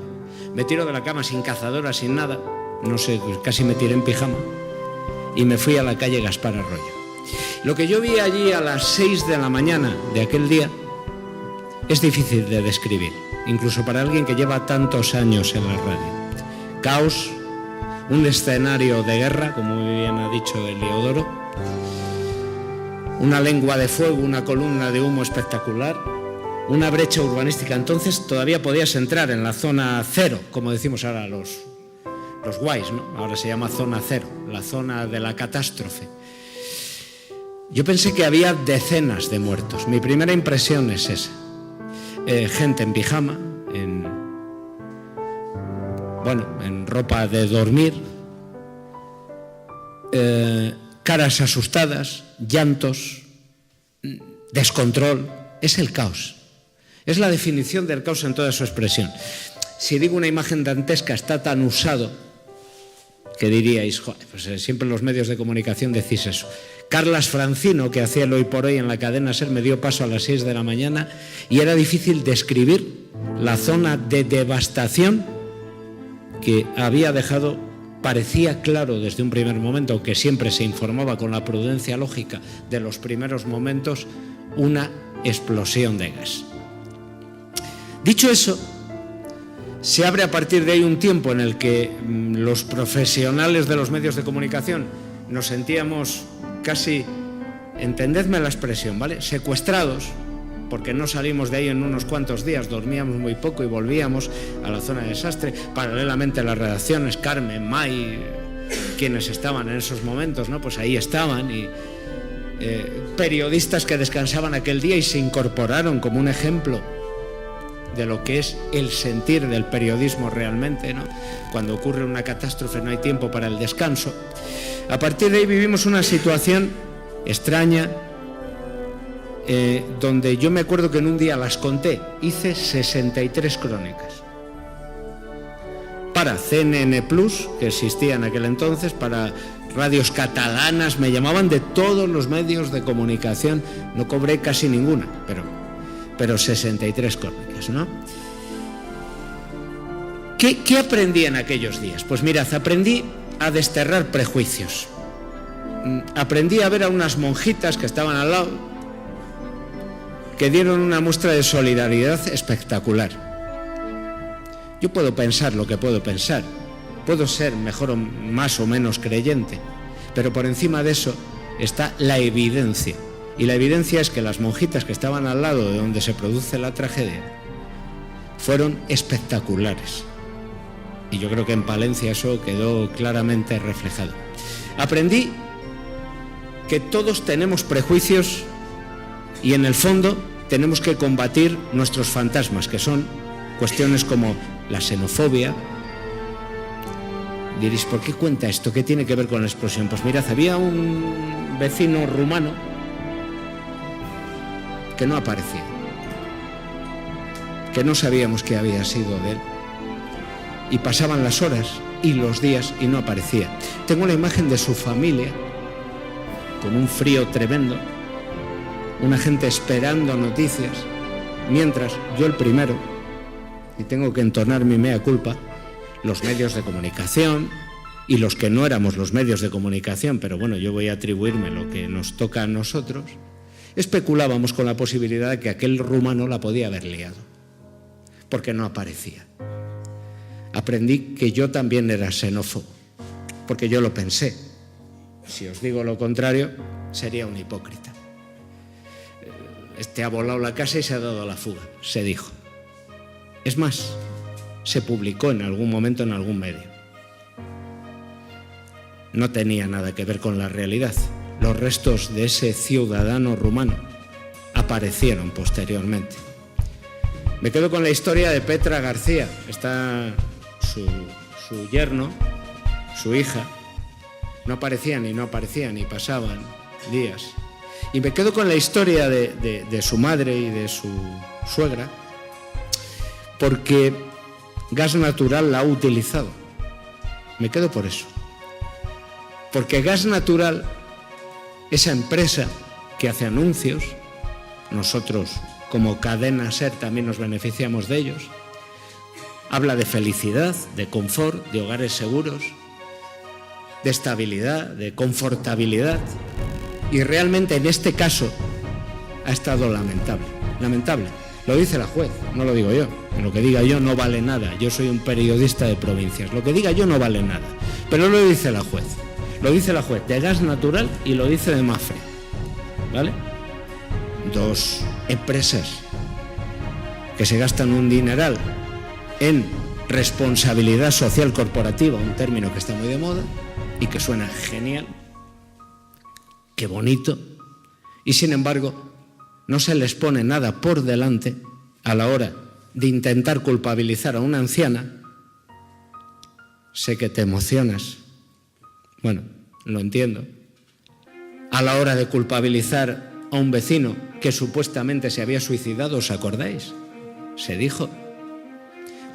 D: Me tiro de la cama sin cazadora, sin nada, no sé, casi me tiré en pijama, y me fui a la calle Gaspar Arroyo. Lo que yo vi allí a las 6 de la mañana de aquel día es difícil de describir, incluso para alguien que lleva tantos años en la radio. Caos, un escenario de guerra, como muy bien ha dicho Heliodoro, una lengua de fuego, una columna de humo espectacular, una brecha urbanística. Entonces todavía podías entrar en la zona cero, como decimos ahora los guays, ¿no? Ahora se llama zona cero, la zona de la catástrofe. Yo pensé que había decenas de muertos. Mi primera impresión es esa. Gente en pijama, en ropa de dormir, caras asustadas, llantos, descontrol. Es el caos. Es la definición del caos en toda su expresión. Si digo una imagen dantesca, está tan usado que diríais, joder, pues siempre en los medios de comunicación decís eso. Carlas Francino, que hacía el Hoy por Hoy en la cadena SER, me dio paso a las 6 de la mañana y era difícil describir la zona de devastación que había dejado. Parecía claro desde un primer momento, que siempre se informaba con la prudencia lógica de los primeros momentos, una explosión de gas. Dicho eso, se abre a partir de ahí un tiempo en el que los profesionales de los medios de comunicación nos sentíamos casi, entendedme la expresión, ¿vale?, secuestrados, porque no salimos de ahí en unos cuantos días, dormíamos muy poco y volvíamos a la zona de desastre. Paralelamente a las redacciones, Carmen, May, quienes estaban en esos momentos, ¿no?, pues ahí estaban, y periodistas que descansaban aquel día y se incorporaron como un ejemplo de lo que es el sentir del periodismo realmente, ¿no? Cuando ocurre una catástrofe no hay tiempo para el descanso. A partir de ahí vivimos una situación extraña, donde yo me acuerdo que en un día las conté, hice 63 crónicas. Para CNN Plus, que existía en aquel entonces, para radios catalanas, me llamaban de todos los medios de comunicación, no cobré casi ninguna, pero 63 crónicas, ¿no? ¿Qué aprendí en aquellos días? Pues mirad, aprendí a desterrar prejuicios. Aprendí a ver a unas monjitas que estaban al lado, que dieron una muestra de solidaridad espectacular. Yo puedo pensar lo que puedo pensar, puedo ser mejor o más o menos creyente, pero por encima de eso está la evidencia. Y la evidencia es que las monjitas que estaban al lado de donde se produce la tragedia fueron espectaculares. Y yo creo que en Palencia eso quedó claramente reflejado. Aprendí que todos tenemos prejuicios y en el fondo tenemos que combatir nuestros fantasmas, que son cuestiones como la xenofobia. Diréis, ¿por qué cuenta esto? ¿Qué tiene que ver con la explosión? Pues mirad, había un vecino rumano que no aparecía, que no sabíamos qué había sido de él, y pasaban las horas y los días y no aparecía. Tengo la imagen de su familia con un frío tremendo, una gente esperando noticias, mientras yo el primero, y tengo que entonar mi mea culpa, los medios de comunicación y los que no éramos los medios de comunicación, pero bueno, yo voy a atribuirme lo que nos toca a nosotros, especulábamos con la posibilidad de que aquel rumano la podía haber liado, porque no aparecía. Aprendí que yo también era xenófobo, porque yo lo pensé. Si os digo lo contrario, sería un hipócrita. Este ha volado la casa y se ha dado a la fuga, se dijo. Es más, se publicó en algún momento en algún medio. no tenía nada que ver con la realidad. Los restos de ese ciudadano rumano aparecieron posteriormente. Me quedo con la historia de Petra García. Está su yerno, su hija. No aparecían y pasaban días. Y me quedo con la historia de su madre y de su suegra, porque Gas Natural la ha utilizado. Me quedo por eso. Porque Gas Natural, esa empresa que hace anuncios, nosotros como cadena SER también nos beneficiamos de ellos, habla de felicidad, de confort, de hogares seguros, de estabilidad, de confortabilidad, y realmente en este caso ha estado lamentable. Lamentable. Lo dice la juez, no lo digo yo. Lo que diga yo no vale nada. Yo soy un periodista de provincias. Lo que diga yo no vale nada. Pero lo dice la juez. Lo dice la juez de Gas Natural y lo dice de Mapfre. ¿Vale? Dos empresas que se gastan un dineral en responsabilidad social corporativa, un término que está muy de moda y que suena genial. Qué bonito. Y sin embargo, no se les pone nada por delante a la hora de intentar culpabilizar a una anciana. Sé que te emocionas. Bueno, lo entiendo. A la hora de culpabilizar a un vecino que supuestamente se había suicidado, ¿os acordáis? Se dijo.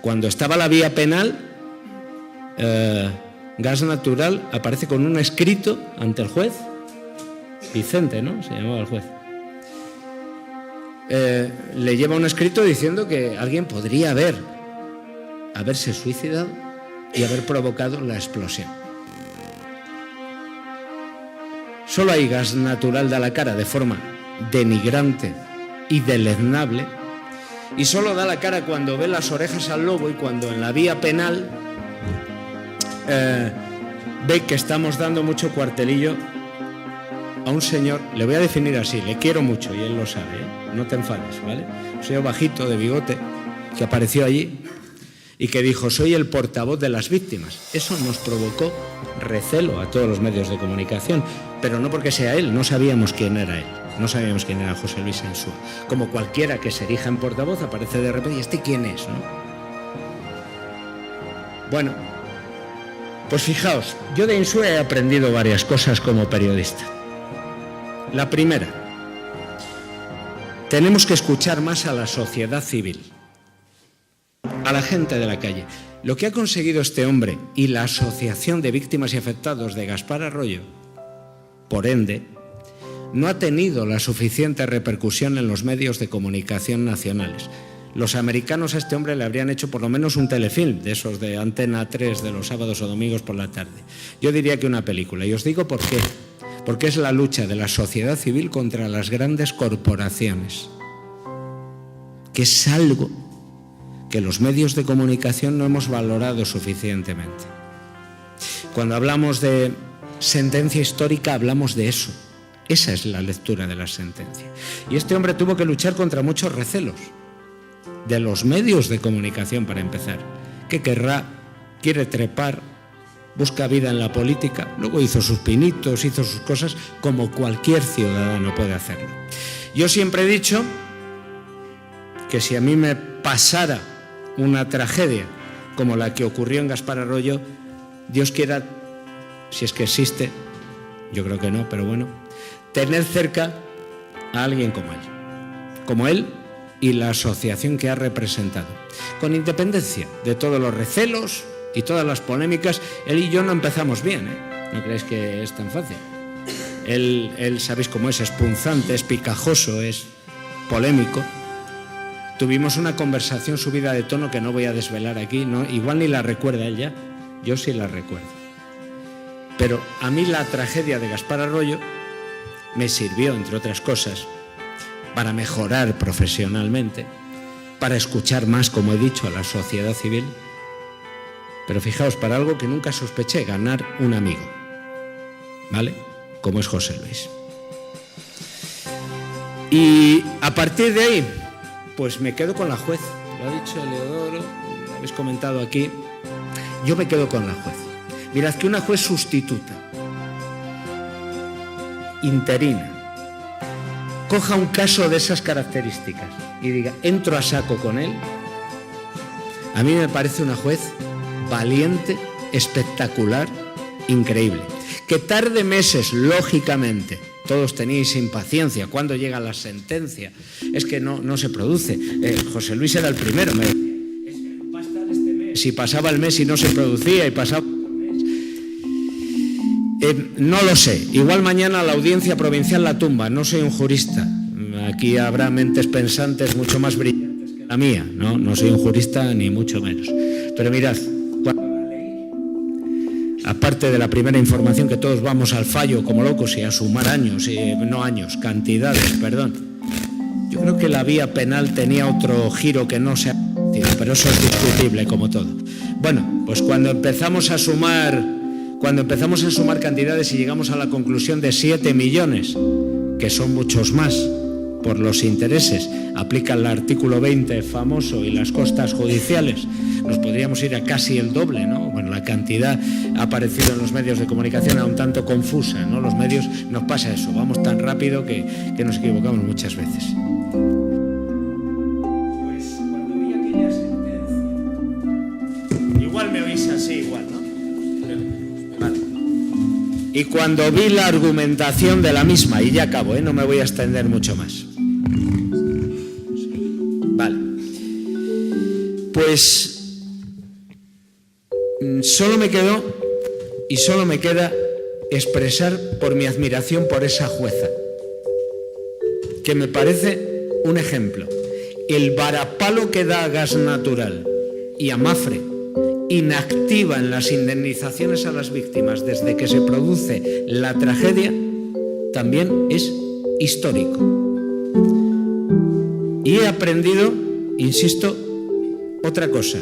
D: Cuando estaba la vía penal, Gas Natural aparece con un escrito ante el juez. Vicente, ¿no? Se llamaba el juez. Le lleva un escrito diciendo que alguien podría haberse suicidado y haber provocado la explosión. Solo hay Gas Natural da la cara de forma denigrante y deleznable, y solo da la cara cuando ve las orejas al lobo y cuando en la vía penal ve que estamos dando mucho cuartelillo a un señor, le voy a definir así, le quiero mucho y él lo sabe, ¿eh? No te enfades, ¿vale? Un señor bajito, de bigote, que apareció allí y que dijo: soy el portavoz de las víctimas. Eso nos provocó recelo a todos los medios de comunicación, pero no porque sea él, no sabíamos quién era él, no sabíamos quién era José Luis Insúa. Como cualquiera que se erija en portavoz, aparece de repente, ¿y este quién es, no? Bueno, pues fijaos, yo de Insúa he aprendido varias cosas como periodista. La primera, tenemos que escuchar más a la sociedad civil, a la gente de la calle. Lo que ha conseguido este hombre y la Asociación de Víctimas y Afectados de Gaspar Arroyo, por ende, no ha tenido la suficiente repercusión en los medios de comunicación nacionales. Los americanos a este hombre le habrían hecho por lo menos un telefilm, de esos de Antena 3 de los sábados o domingos por la tarde. Yo diría que una película, y os digo por qué. Porque es la lucha de la sociedad civil contra las grandes corporaciones, que es algo que los medios de comunicación no hemos valorado suficientemente. Cuando hablamos de sentencia histórica, hablamos de eso. Esa es la lectura de la sentencia. Y este hombre tuvo que luchar contra muchos recelos de los medios de comunicación, para empezar. ¿Qué querrá? Quiere trepar, busca vida en la política, luego hizo sus pinitos, hizo sus cosas, como cualquier ciudadano puede hacerlo. Yo siempre he dicho que si a mí me pasara una tragedia como la que ocurrió en Gaspar Arroyo, Dios quiera, si es que existe, yo creo que no, pero bueno, tener cerca a alguien como él y la asociación que ha representado, con independencia de todos los recelos y todas las polémicas. Él y yo no empezamos bien, ¿eh? No creéis que es tan fácil. Él sabéis cómo es punzante, es picajoso, es polémico. Tuvimos una conversación subida de tono que no voy a desvelar aquí, ¿no? Igual ni la recuerda él ya, yo sí la recuerdo. Pero a mí la tragedia de Gaspar Arroyo me sirvió, entre otras cosas, para mejorar profesionalmente, para escuchar más, como he dicho, a la sociedad civil. Pero fijaos, para algo que nunca sospeché, ganar un amigo, ¿vale? Como es José Luis. Y a partir de ahí, pues me quedo con la juez. Lo ha dicho Eleodoro, lo habéis comentado aquí. Yo me quedo con la juez. Mirad, que una juez sustituta interina coja un caso de esas características y diga, entro a saco con él, a mí me parece una juez valiente, espectacular, increíble. Que tarde meses, lógicamente, todos tenéis impaciencia, ¿cuándo llega la sentencia? Es que no se produce. José Luis era el primero, es que va a estar este mes. Si pasaba el mes y no se producía y pasaba otro mes. No lo sé, igual mañana la audiencia provincial la tumba, no soy un jurista. Aquí habrá mentes pensantes mucho más brillantes que la mía, no soy un jurista ni mucho menos. Pero mirad, aparte de la primera información que todos vamos al fallo como locos y a sumar cantidades, perdón. Yo creo que la vía penal tenía otro giro que no se ha discutido, pero eso es discutible como todo. Bueno, pues cuando empezamos a sumar cantidades y llegamos a la conclusión de 7 millones, que son muchos más por los intereses, aplican el artículo 20 famoso y las costas judiciales, nos podríamos ir a casi el doble, ¿no? Bueno, la cantidad ha aparecido en los medios de comunicación a un tanto confusa, ¿no? Los medios nos pasa eso, vamos tan rápido que nos equivocamos muchas veces. Pues cuando vi aquella sentencia, igual me oís así, igual, ¿no? Vale. Y cuando vi la argumentación de la misma, y ya acabo, no me voy a extender mucho más. Vale. Pues solo me queda expresar por mi admiración por esa jueza, que me parece un ejemplo. El varapalo que da a Gas Natural y a Mafre, inactiva en las indemnizaciones a las víctimas desde que se produce la tragedia, también es histórico. Y he aprendido, insisto, otra cosa,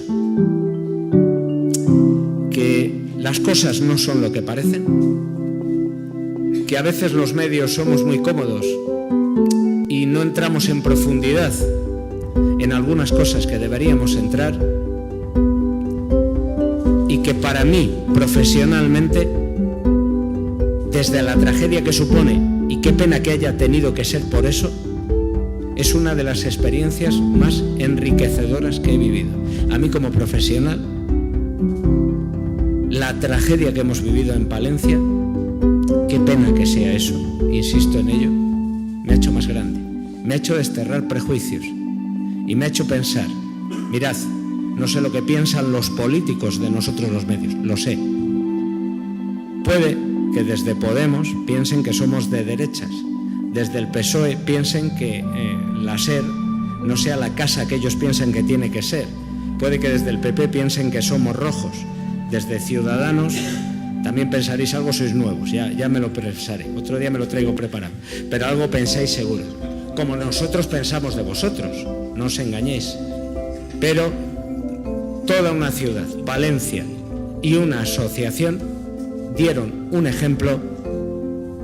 D: que las cosas no son lo que parecen, que a veces los medios somos muy cómodos y no entramos en profundidad en algunas cosas que deberíamos entrar, y que para mí, profesionalmente, desde la tragedia que supone, y qué pena que haya tenido que ser por eso, es una de las experiencias más enriquecedoras que he vivido. A mí como profesional, la tragedia que hemos vivido en Palencia, qué pena que sea eso, insisto en ello, me ha hecho más grande, me ha hecho desterrar prejuicios y me ha hecho pensar, mirad, no sé lo que piensan los políticos de nosotros los medios, lo sé. Puede que desde Podemos piensen que somos de derechas, desde el PSOE piensen que la SER no sea la casa que ellos piensan que tiene que ser. Puede que desde el PP piensen que somos rojos. Desde Ciudadanos también pensaréis algo, sois nuevos, ya me lo pensaré. Otro día me lo traigo preparado. Pero algo pensáis seguro. Como nosotros pensamos de vosotros, no os engañéis. Pero toda una ciudad, Palencia, y una asociación dieron un ejemplo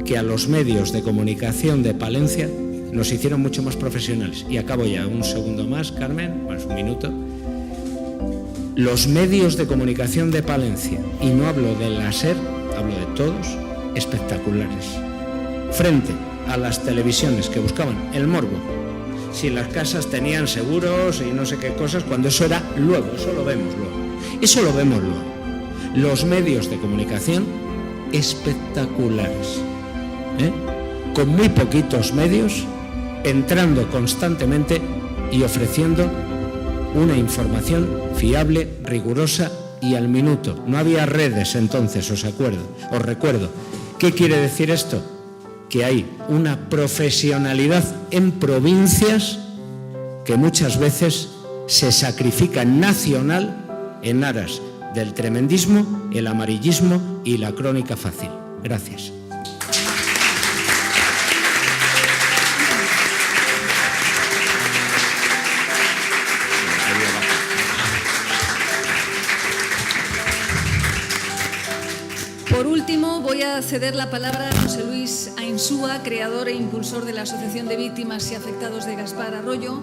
D: que a los medios de comunicación de Palencia nos hicieron mucho más profesionales. Y acabo ya, un segundo más, Carmen, bueno, un minuto. Los medios de comunicación de Palencia, y no hablo de la SER, hablo de todos, espectaculares. Frente a las televisiones que buscaban el morbo, si las casas tenían seguros y no sé qué cosas, cuando eso era luego, eso lo vemos luego. Los medios de comunicación espectaculares, con muy poquitos medios, entrando constantemente y ofreciendo una información fiable, rigurosa y al minuto. No había redes entonces, os recuerdo. ¿Qué quiere decir esto? Que hay una profesionalidad en provincias que muchas veces se sacrifica nacional en aras del tremendismo, el amarillismo y la crónica fácil. Gracias.
A: Por último, voy a ceder la palabra a José Luis Ainsúa, creador e impulsor de la Asociación de Víctimas y Afectados de Gaspar Arroyo,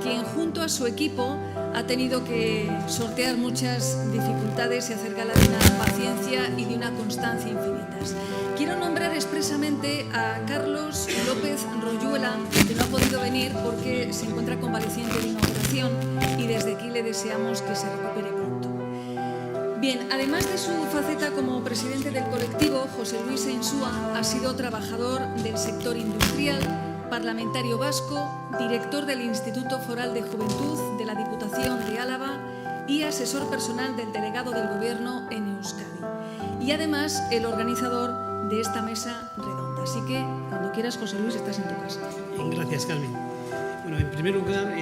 A: quien junto a su equipo ha tenido que sortear muchas dificultades y hacer gala de una paciencia y de una constancia infinitas. Quiero nombrar expresamente a Carlos López Royuela, que no ha podido venir porque se encuentra convaleciente de una operación y desde aquí le deseamos que se recupere pronto. Bien, además de su faceta como presidente del colectivo, José Luis Insúa ha sido trabajador del sector industrial, parlamentario vasco, director del Instituto Foral de Juventud de la Diputación de Álava y asesor personal del delegado del Gobierno en Euskadi. Y además el organizador de esta mesa redonda. Así que, cuando quieras, José Luis, estás en tu casa.
E: Gracias, Carmen. Bueno, en primer lugar,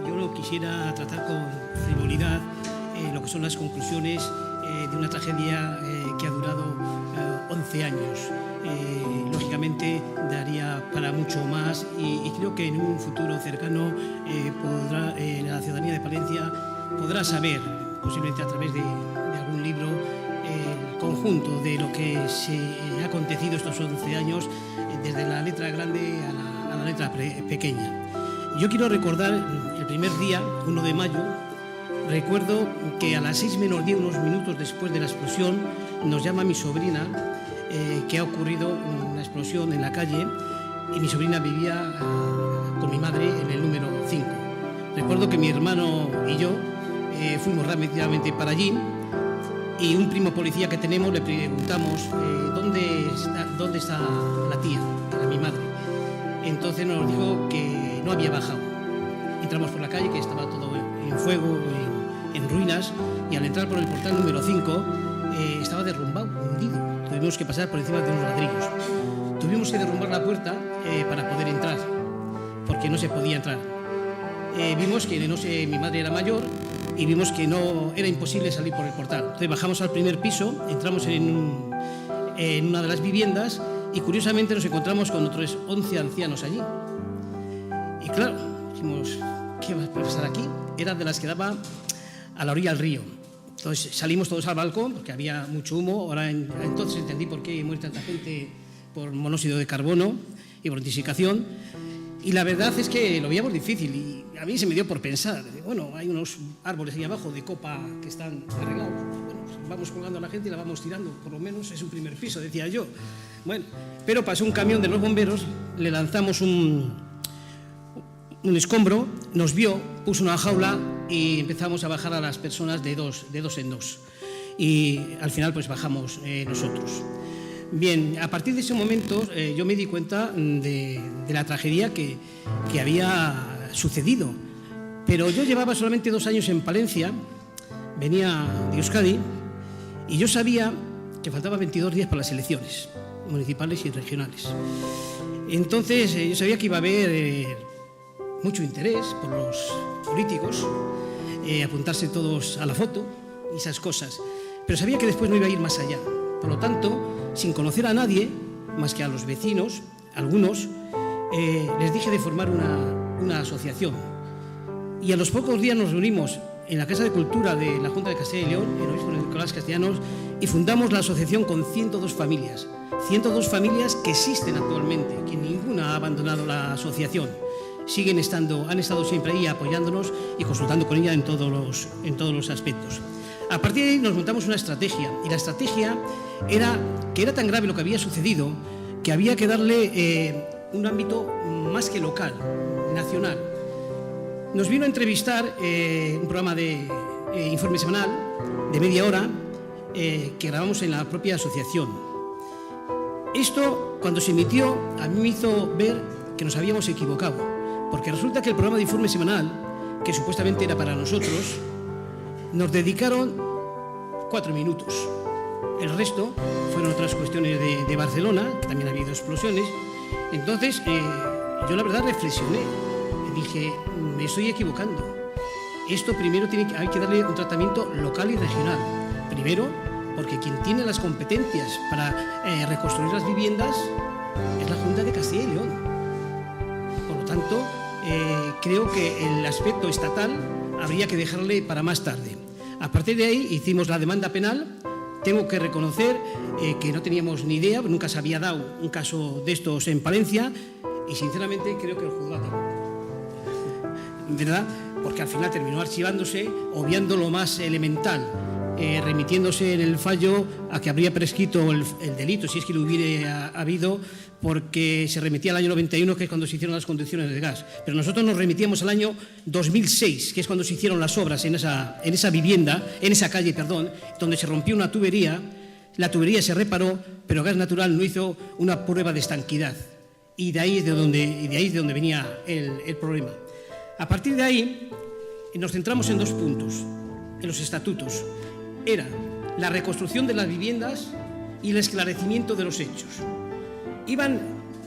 E: yo no quisiera tratar con frivolidad lo que son las conclusiones de una tragedia que ha durado 11 años. Lógicamente daría para mucho más y creo que en un futuro cercano la ciudadanía de Palencia podrá saber, posiblemente a través de algún libro, el conjunto de lo que se ha acontecido estos 11 años, desde la letra grande a la letra pequeña. Yo quiero recordar el primer día, 1 de mayo. Recuerdo que a las 6 menos 10, unos minutos después de la explosión, nos llama mi sobrina que ha ocurrido una explosión en la calle y mi sobrina vivía con mi madre en el número 5. Recuerdo que mi hermano y yo fuimos rápidamente para allí y un primo policía que tenemos le preguntamos ¿dónde está la tía, que era mi madre? Entonces nos dijo que no había bajado. Entramos por la calle, que estaba todo en fuego, en ruinas, y al entrar por el portal número 5 estaba derrumbado, hundido. Tuvimos que pasar por encima de unos ladrillos. Tuvimos que derrumbar la puerta para poder entrar, porque no se podía entrar. Vimos que mi madre era mayor y vimos que no era imposible salir por el portal. Entonces bajamos al primer piso, entramos en una de las viviendas y curiosamente nos encontramos con otros 11 ancianos allí. Y claro, dijimos, ¿qué va a pasar aquí? Era de las que daba a la orilla del río. Entonces salimos todos al balcón porque había mucho humo. Ahora entonces entendí por qué muere tanta gente por monóxido de carbono y por intoxicación. Y la verdad es que lo veíamos difícil y a mí se me dio por pensar, bueno, hay unos árboles ahí abajo de copa que están arreglados. Bueno, pues vamos colgando a la gente y la vamos tirando, por lo menos es un primer piso, decía yo. Bueno, pero pasó un camión de los bomberos, le lanzamos un escombro, nos vio, puso una jaula y empezamos a bajar a las personas de dos en dos. Y al final pues bajamos nosotros. Bien, a partir de ese momento yo me di cuenta de la tragedia que había sucedido. Pero yo llevaba solamente 2 años en Palencia, venía de Euskadi, y yo sabía que faltaban 22 días para las elecciones municipales y regionales. Entonces yo sabía que iba a haber mucho interés por los políticos, apuntarse todos a la foto y esas cosas, pero sabía que después no iba a ir más allá. Por lo tanto, sin conocer a nadie, más que a los vecinos, algunos, les dije de formar una asociación. Y a los pocos días nos reunimos en la Casa de Cultura de la Junta de Castilla y León, en el obispo Nicolás Castellanos, y fundamos la asociación con 102 familias. 102 familias que existen actualmente, que ninguna ha abandonado la asociación. Han estado siempre ahí apoyándonos y consultando con ella en todos los aspectos. A partir de ahí nos montamos una estrategia, y la estrategia era que era tan grave lo que había sucedido que había que darle un ámbito más que local, nacional. Nos vino a entrevistar un programa de informe semanal de media hora que grabamos en la propia asociación. Esto, cuando se emitió, a mí me hizo ver que nos habíamos equivocado, porque resulta que el programa de informe semanal, que supuestamente era para nosotros, nos dedicaron 4 minutos. El resto fueron otras cuestiones de Barcelona, que también ha habido explosiones. Entonces, yo la verdad reflexioné. Dije, me estoy equivocando. Esto primero hay que darle un tratamiento local y regional. Primero, porque quien tiene las competencias para reconstruir las viviendas es la Junta de Castilla y León. Por lo tanto, creo que el aspecto estatal habría que dejarle para más tarde. A partir de ahí hicimos la demanda penal. Tengo que reconocer que no teníamos ni idea, nunca se había dado un caso de estos en Palencia y sinceramente creo que el juzgado, ¿verdad? porque al final terminó archivándose, obviando lo más elemental, remitiéndose en el fallo a que habría prescrito el delito, si es que lo hubiera habido, porque se remitía al año 91, que es cuando se hicieron las conducciones de gas. Pero nosotros nos remitíamos al año 2006, que es cuando se hicieron las obras en esa vivienda, en esa calle, donde se rompió una tubería. La tubería se reparó, pero Gas Natural no hizo una prueba de estanquidad. Y de ahí es de donde venía el problema. A partir de ahí nos centramos en 2 puntos, en los estatutos. Era la reconstrucción de las viviendas y el esclarecimiento de los hechos. Iban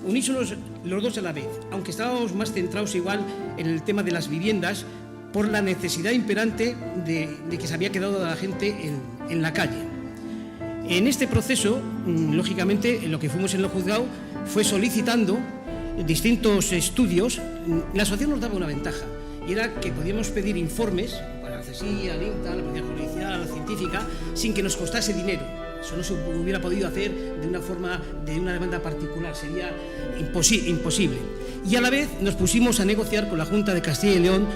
E: unísonos los dos a la vez, aunque estábamos más centrados igual en el tema de las viviendas por la necesidad imperante de que se había quedado la gente en la calle. En este proceso, lógicamente, lo que fuimos en el juzgado fue solicitando distintos estudios. La asociación nos daba una ventaja, y era que podíamos pedir informes para la CSI, al INTA, a la Policía Judicial, a la científica, sin que nos costase dinero. Eso no se hubiera podido hacer de una forma, de una demanda particular, sería imposible. Y a la vez nos pusimos a negociar con la Junta de Castilla y León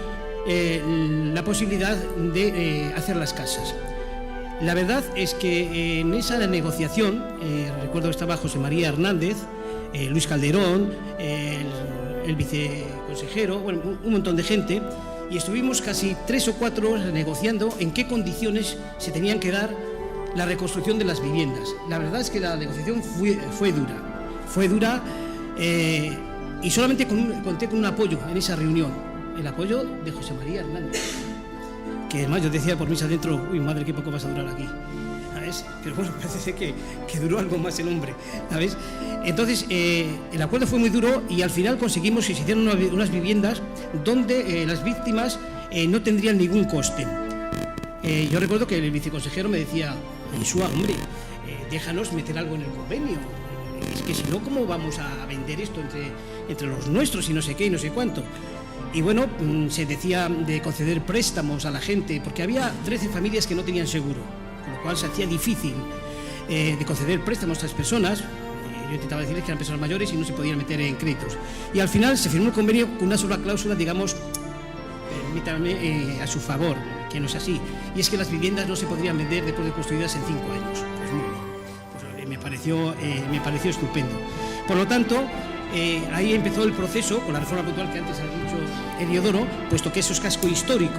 E: la posibilidad de hacer las casas. La verdad es que en esa negociación, recuerdo que estaba José María Hernández, Luis Calderón, el viceconsejero, bueno, un montón de gente, y estuvimos casi 3 o 4 horas negociando en qué condiciones se tenían que dar la reconstrucción de las viviendas. La verdad es que la negociación fue dura, y solamente conté con un apoyo en esa reunión, el apoyo de José María Hernández, que además yo decía por mis adentro, uy madre, qué poco vas a durar aquí, ¿sabes? Pero bueno, parece ser que duró algo más el hombre, ¿sabes? Entonces, el acuerdo fue muy duro y al final conseguimos que se hicieran unas viviendas donde las víctimas no tendrían ningún coste. Yo recuerdo que el viceconsejero me decía, Insúa, hombre, déjanos meter algo en el convenio, es que si no, ¿cómo vamos a vender esto entre los nuestros y no sé qué y no sé cuánto? Y bueno, se decía de conceder préstamos a la gente, porque había 13 familias que no tenían seguro, con lo cual se hacía difícil de conceder préstamos a estas personas. Yo intentaba decirles que eran personas mayores y no se podían meter en créditos. Y al final se firmó el convenio con una sola cláusula, digamos, permítanme, a su favor, que no es así. Y es que las viviendas no se podrían vender después de construidas en 5 años. Pues muy bien, pues, me pareció estupendo. Por lo tanto, ahí empezó el proceso con la reforma puntual que antes ha dicho Heliodoro, puesto que eso es casco histórico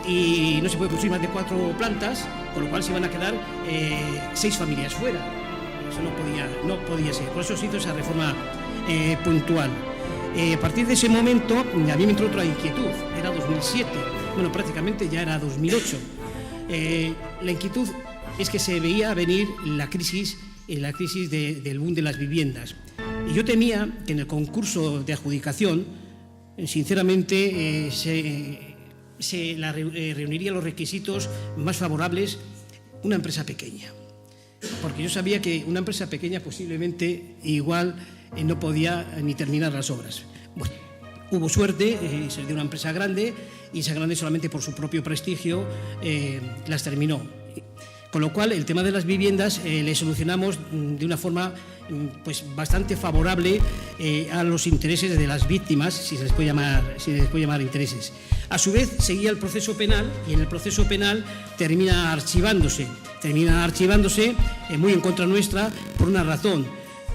E: y no se puede construir más de 4 plantas, con lo cual se iban a quedar 6 familias fuera. Eso no podía ser. Por eso se hizo esa reforma puntual. A partir de ese momento, a mí me entró otra inquietud. Era 2007, bueno, prácticamente ya era 2008. La inquietud es que se veía venir la crisis del boom de las viviendas. Y yo temía que en el concurso de adjudicación, sinceramente, reuniría los requisitos más favorables una empresa pequeña. Porque yo sabía que una empresa pequeña posiblemente igual no podía ni terminar las obras. Bueno, hubo suerte, se dio una empresa grande y esa grande solamente por su propio prestigio las terminó. Con lo cual, el tema de las viviendas le solucionamos de una forma pues bastante favorable a los intereses de las víctimas, si se les puede llamar intereses. A su vez, seguía el proceso penal y en el proceso penal termina archivándose muy en contra nuestra por una razón,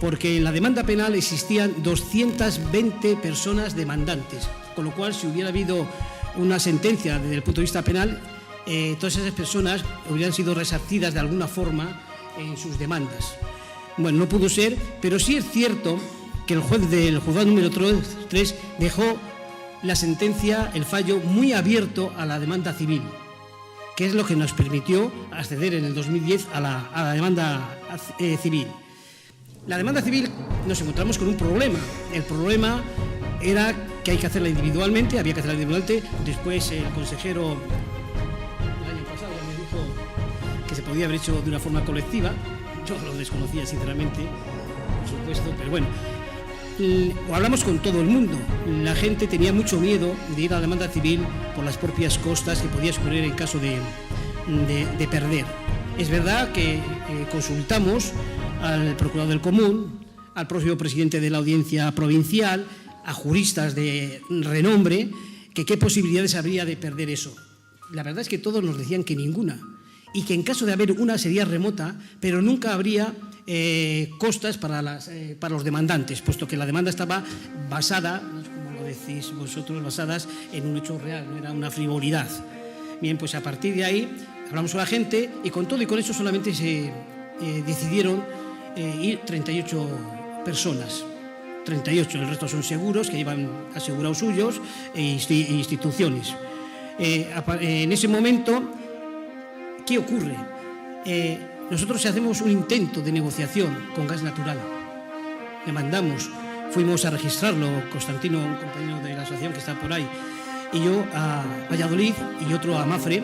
E: porque en la demanda penal existían 220 personas demandantes, con lo cual si hubiera habido una sentencia desde el punto de vista penal, todas esas personas hubieran sido resarcidas de alguna forma en sus demandas. Bueno, no pudo ser, pero sí es cierto que el juez del juzgado número 3 dejó la sentencia, el fallo, muy abierto a la demanda civil, que es lo que nos permitió acceder en el 2010 a la demanda civil. La demanda civil nos encontramos con un problema. El problema era que hay que hacerla individualmente, había que hacerla individualmente. Después el consejero el año pasado me dijo que se podía haber hecho de una forma colectiva. Yo lo desconocía sinceramente, por supuesto, pero bueno. Hablamos con todo el mundo. La gente tenía mucho miedo de ir a la demanda civil por las propias costas que podía sufrir en caso de perder. Es verdad que consultamos al procurador del común, al propio presidente de la audiencia provincial, a juristas de renombre, que qué posibilidades habría de perder eso. La verdad es que todos nos decían que ninguna, y que en caso de haber una sería remota, pero nunca habría costas para los demandantes, puesto que la demanda estaba basada, como lo decís vosotros, basadas en un hecho real, no era una frivolidad. Bien, pues a partir de ahí hablamos con la gente y con todo y con eso solamente se decidieron ir 38 personas. 38, el resto son seguros que llevan asegurados suyos e instituciones. En ese momento, ¿qué ocurre? Nosotros hacemos un intento de negociación con gas natural. Le mandamos, fuimos a registrarlo, Constantino, un compañero de la asociación que está por ahí, y yo a Valladolid y otro a Mafre,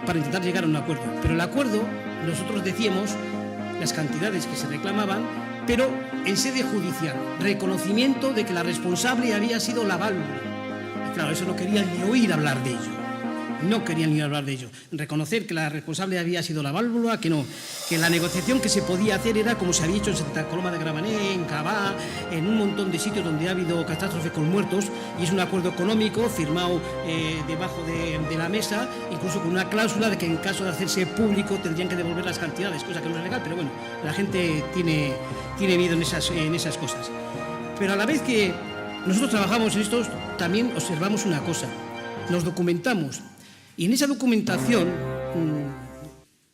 E: para intentar llegar a un acuerdo. Pero el acuerdo, nosotros decíamos las cantidades que se reclamaban, pero en sede judicial, reconocimiento de que la responsable había sido la válvula. Y claro, eso no querían ni oír hablar de ello. No querían ni hablar de ello. Reconocer que la responsable había sido la válvula, que no. Que la negociación que se podía hacer era como se había hecho en Santa Coloma de Gramenet, en Cabá, en un montón de sitios donde ha habido catástrofe con muertos, y es un acuerdo económico firmado debajo de la mesa, incluso con una cláusula de que en caso de hacerse público tendrían que devolver las cantidades, cosa que no es legal, pero bueno, la gente tiene miedo en esas cosas. Pero a la vez que nosotros trabajamos en esto, también observamos una cosa, nos documentamos. Y en esa documentación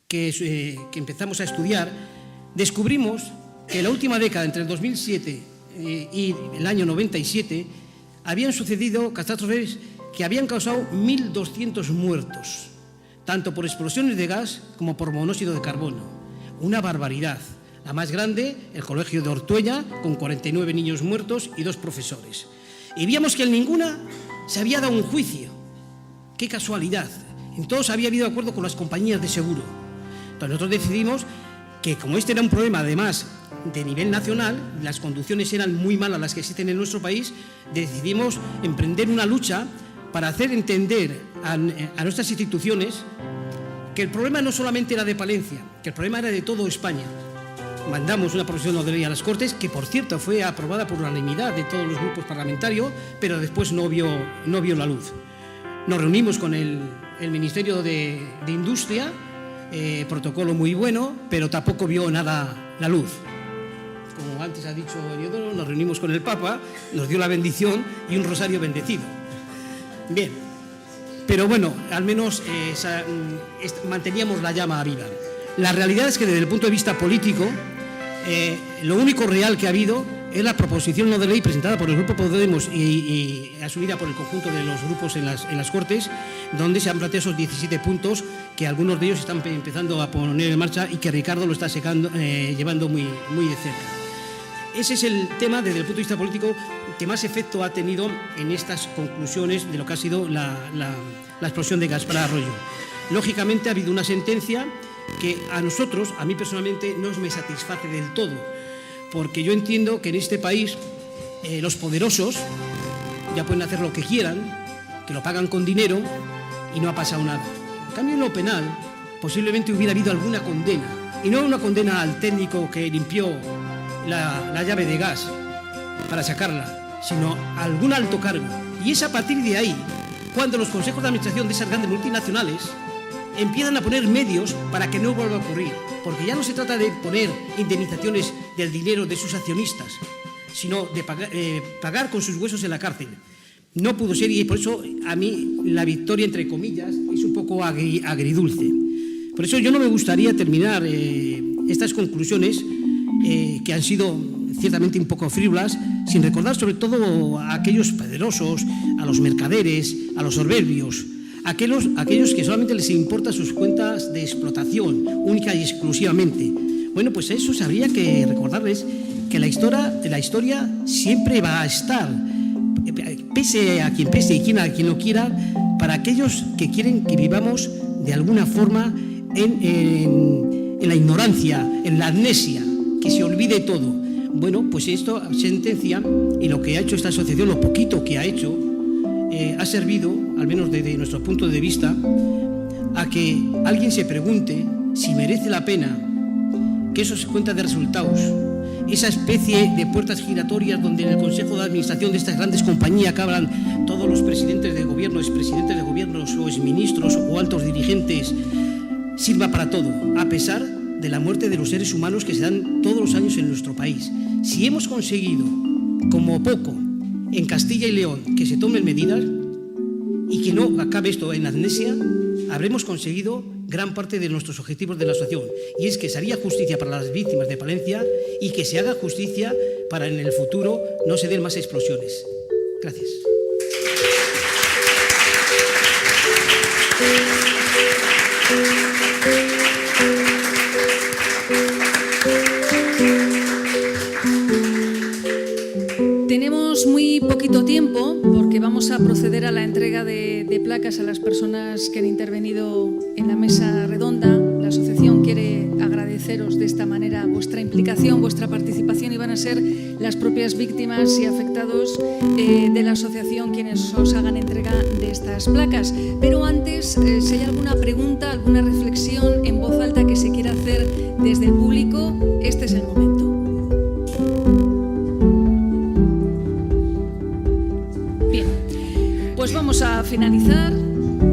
E: que empezamos a estudiar, descubrimos que en la última década, entre el 2007 y el año 97, habían sucedido catástrofes que habían causado 1.200 muertos, tanto por explosiones de gas como por monóxido de carbono. Una barbaridad. La más grande, el Colegio de Ortuella, con 49 niños muertos y 2 profesores. Y víamos que en ninguna se había dado un juicio. ¡Qué casualidad! En todos había habido acuerdo con las compañías de seguro. Entonces nosotros decidimos que, como este era un problema además de nivel nacional, las conducciones eran muy malas las que existen en nuestro país, decidimos emprender una lucha para hacer entender a nuestras instituciones que el problema no solamente era de Palencia, que el problema era de toda España. Mandamos una proposición de ley a las Cortes, que por cierto fue aprobada por unanimidad de todos los grupos parlamentarios, pero después no vio la luz. Nos reunimos con el Ministerio de Industria, protocolo muy bueno, pero tampoco vio nada la luz. Como antes ha dicho Eliodoro, nos reunimos con el Papa, nos dio la bendición y un rosario bendecido. Bien, pero bueno, al menos manteníamos la llama viva. La realidad es que desde el punto de vista político, lo único real que ha habido es la proposición no de ley presentada por el Grupo Podemos y asumida por el conjunto de los grupos en las Cortes, donde se han planteado esos 17 puntos que algunos de ellos están empezando a poner en marcha y que Ricardo lo está llevando muy, muy de cerca. Ese es el tema desde el punto de vista político que más efecto ha tenido en estas conclusiones de lo que ha sido la explosión de Gaspar Arroyo. Lógicamente ha habido una sentencia que a nosotros, a mí personalmente, no me satisface del todo, porque yo entiendo que en este país los poderosos ya pueden hacer lo que quieran, que lo pagan con dinero y no ha pasado nada. En cambio, en lo penal posiblemente hubiera habido alguna condena, y no una condena al técnico que limpió la llave de gas para sacarla, sino a algún alto cargo. Y es a partir de ahí cuando los consejos de administración de esas grandes multinacionales empiezan a poner medios para que no vuelva a ocurrir, porque ya no se trata de poner indemnizaciones del dinero de sus accionistas, sino de pagar con sus huesos en la cárcel. No pudo ser, y por eso a mí la victoria, entre comillas, es un poco agridulce. Por eso yo no me gustaría terminar estas conclusiones que han sido ciertamente un poco frívolas, sin recordar sobre todo a aquellos poderosos, a los mercaderes, a los soberbios, aquellos que solamente les importan sus cuentas de explotación, única y exclusivamente. Bueno, pues a esos habría que recordarles que la historia siempre va a estar, pese a quien pese y a quien no quiera, para aquellos que quieren que vivamos de alguna forma en la ignorancia, en la amnesia, que se olvide todo. Bueno, pues esto sentencia, y lo que ha hecho esta asociación, lo poquito que ha hecho, ha servido, al menos desde nuestro punto de vista, a que alguien se pregunte si merece la pena que esas cuentas de resultados esa especie de puertas giratorias donde en el Consejo de Administración de estas grandes compañías acaban todos los presidentes de gobierno, expresidentes de gobiernos o exministros o altos dirigentes, sirva para todo, a pesar de la muerte de los seres humanos que se dan todos los años en nuestro país. Si hemos conseguido, como poco, en Castilla y León, que se tomen medidas y que no acabe esto en amnesia, habremos conseguido gran parte de nuestros objetivos de la asociación, y es que se haría justicia para las víctimas de Palencia y que se haga justicia para en el futuro no se den más explosiones. Gracias.
A: Tenemos muy poquito tiempo porque vamos a proceder a la entrega de placas a las personas que han intervenido en la mesa redonda. La asociación quiere agradeceros de esta manera vuestra implicación, vuestra participación, y van a ser las propias víctimas y afectados de la asociación quienes os hagan entrega de estas placas. Pero antes, si hay alguna pregunta, alguna reflexión en voz alta que se quiera hacer desde el público, este es el momento. Pues vamos a finalizar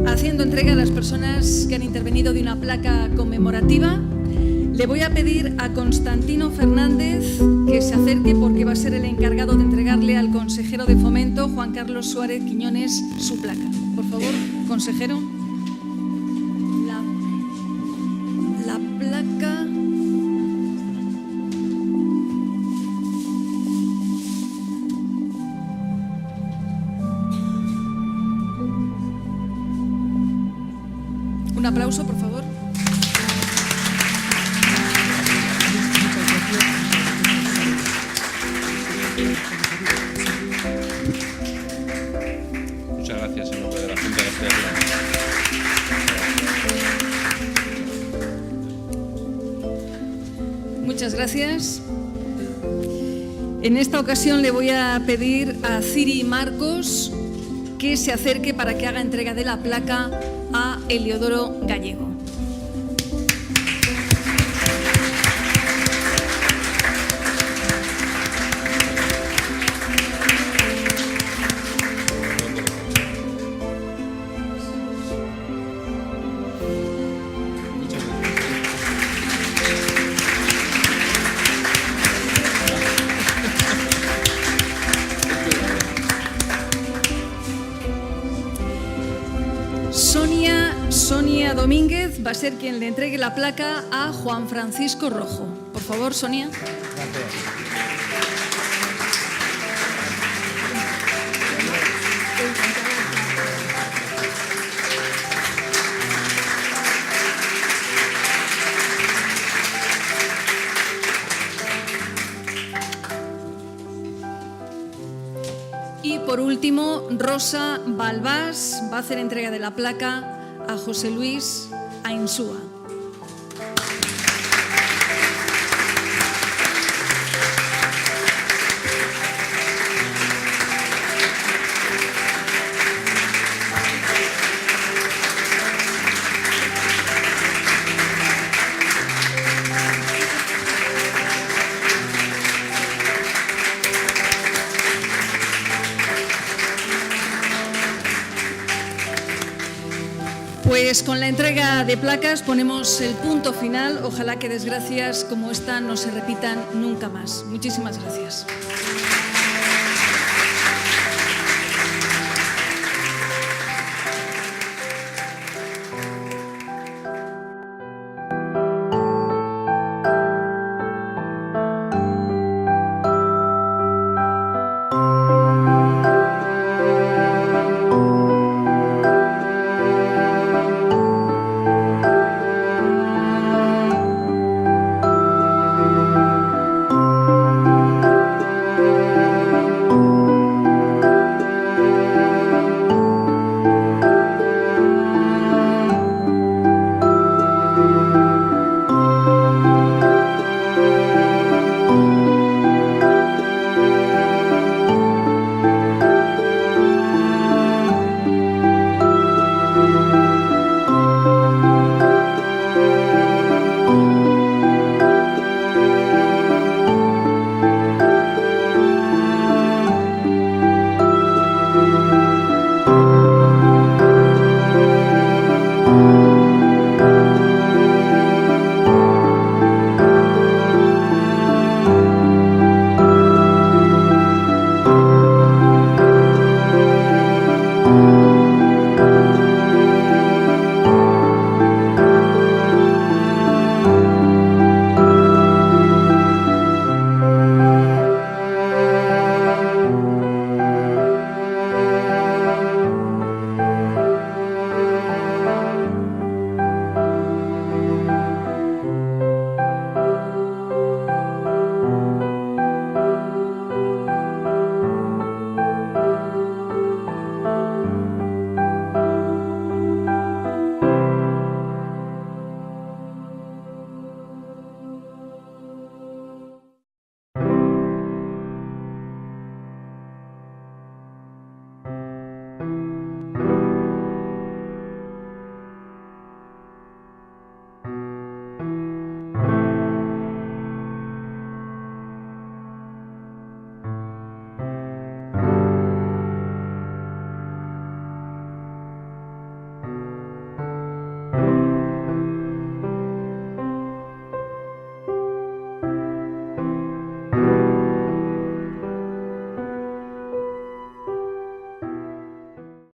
A: haciendo entrega a las personas que han intervenido de una placa conmemorativa. Le voy a pedir a Constantino Fernández que se acerque porque va a ser el encargado de entregarle al consejero de Fomento, Juan Carlos Suárez Quiñones, su placa. Por favor, consejero. La placa... Un aplauso, por favor.
C: Muchas gracias en nombre de la Junta de Gestión.
A: Muchas gracias. En esta ocasión le voy a pedir a Ciri Marcos que se acerque para que haga entrega de la placa a Eliodoro Gallego. Sonia Domínguez va a ser quien le entregue la placa a Juan Francisco Rojo. Por favor, Sonia. Y por último, Rosa Balbás va a hacer entrega de la placa a José Luis Ainsúa. Pues con la entrega de placas ponemos el punto final. Ojalá que desgracias como esta no se repitan nunca más. Muchísimas gracias.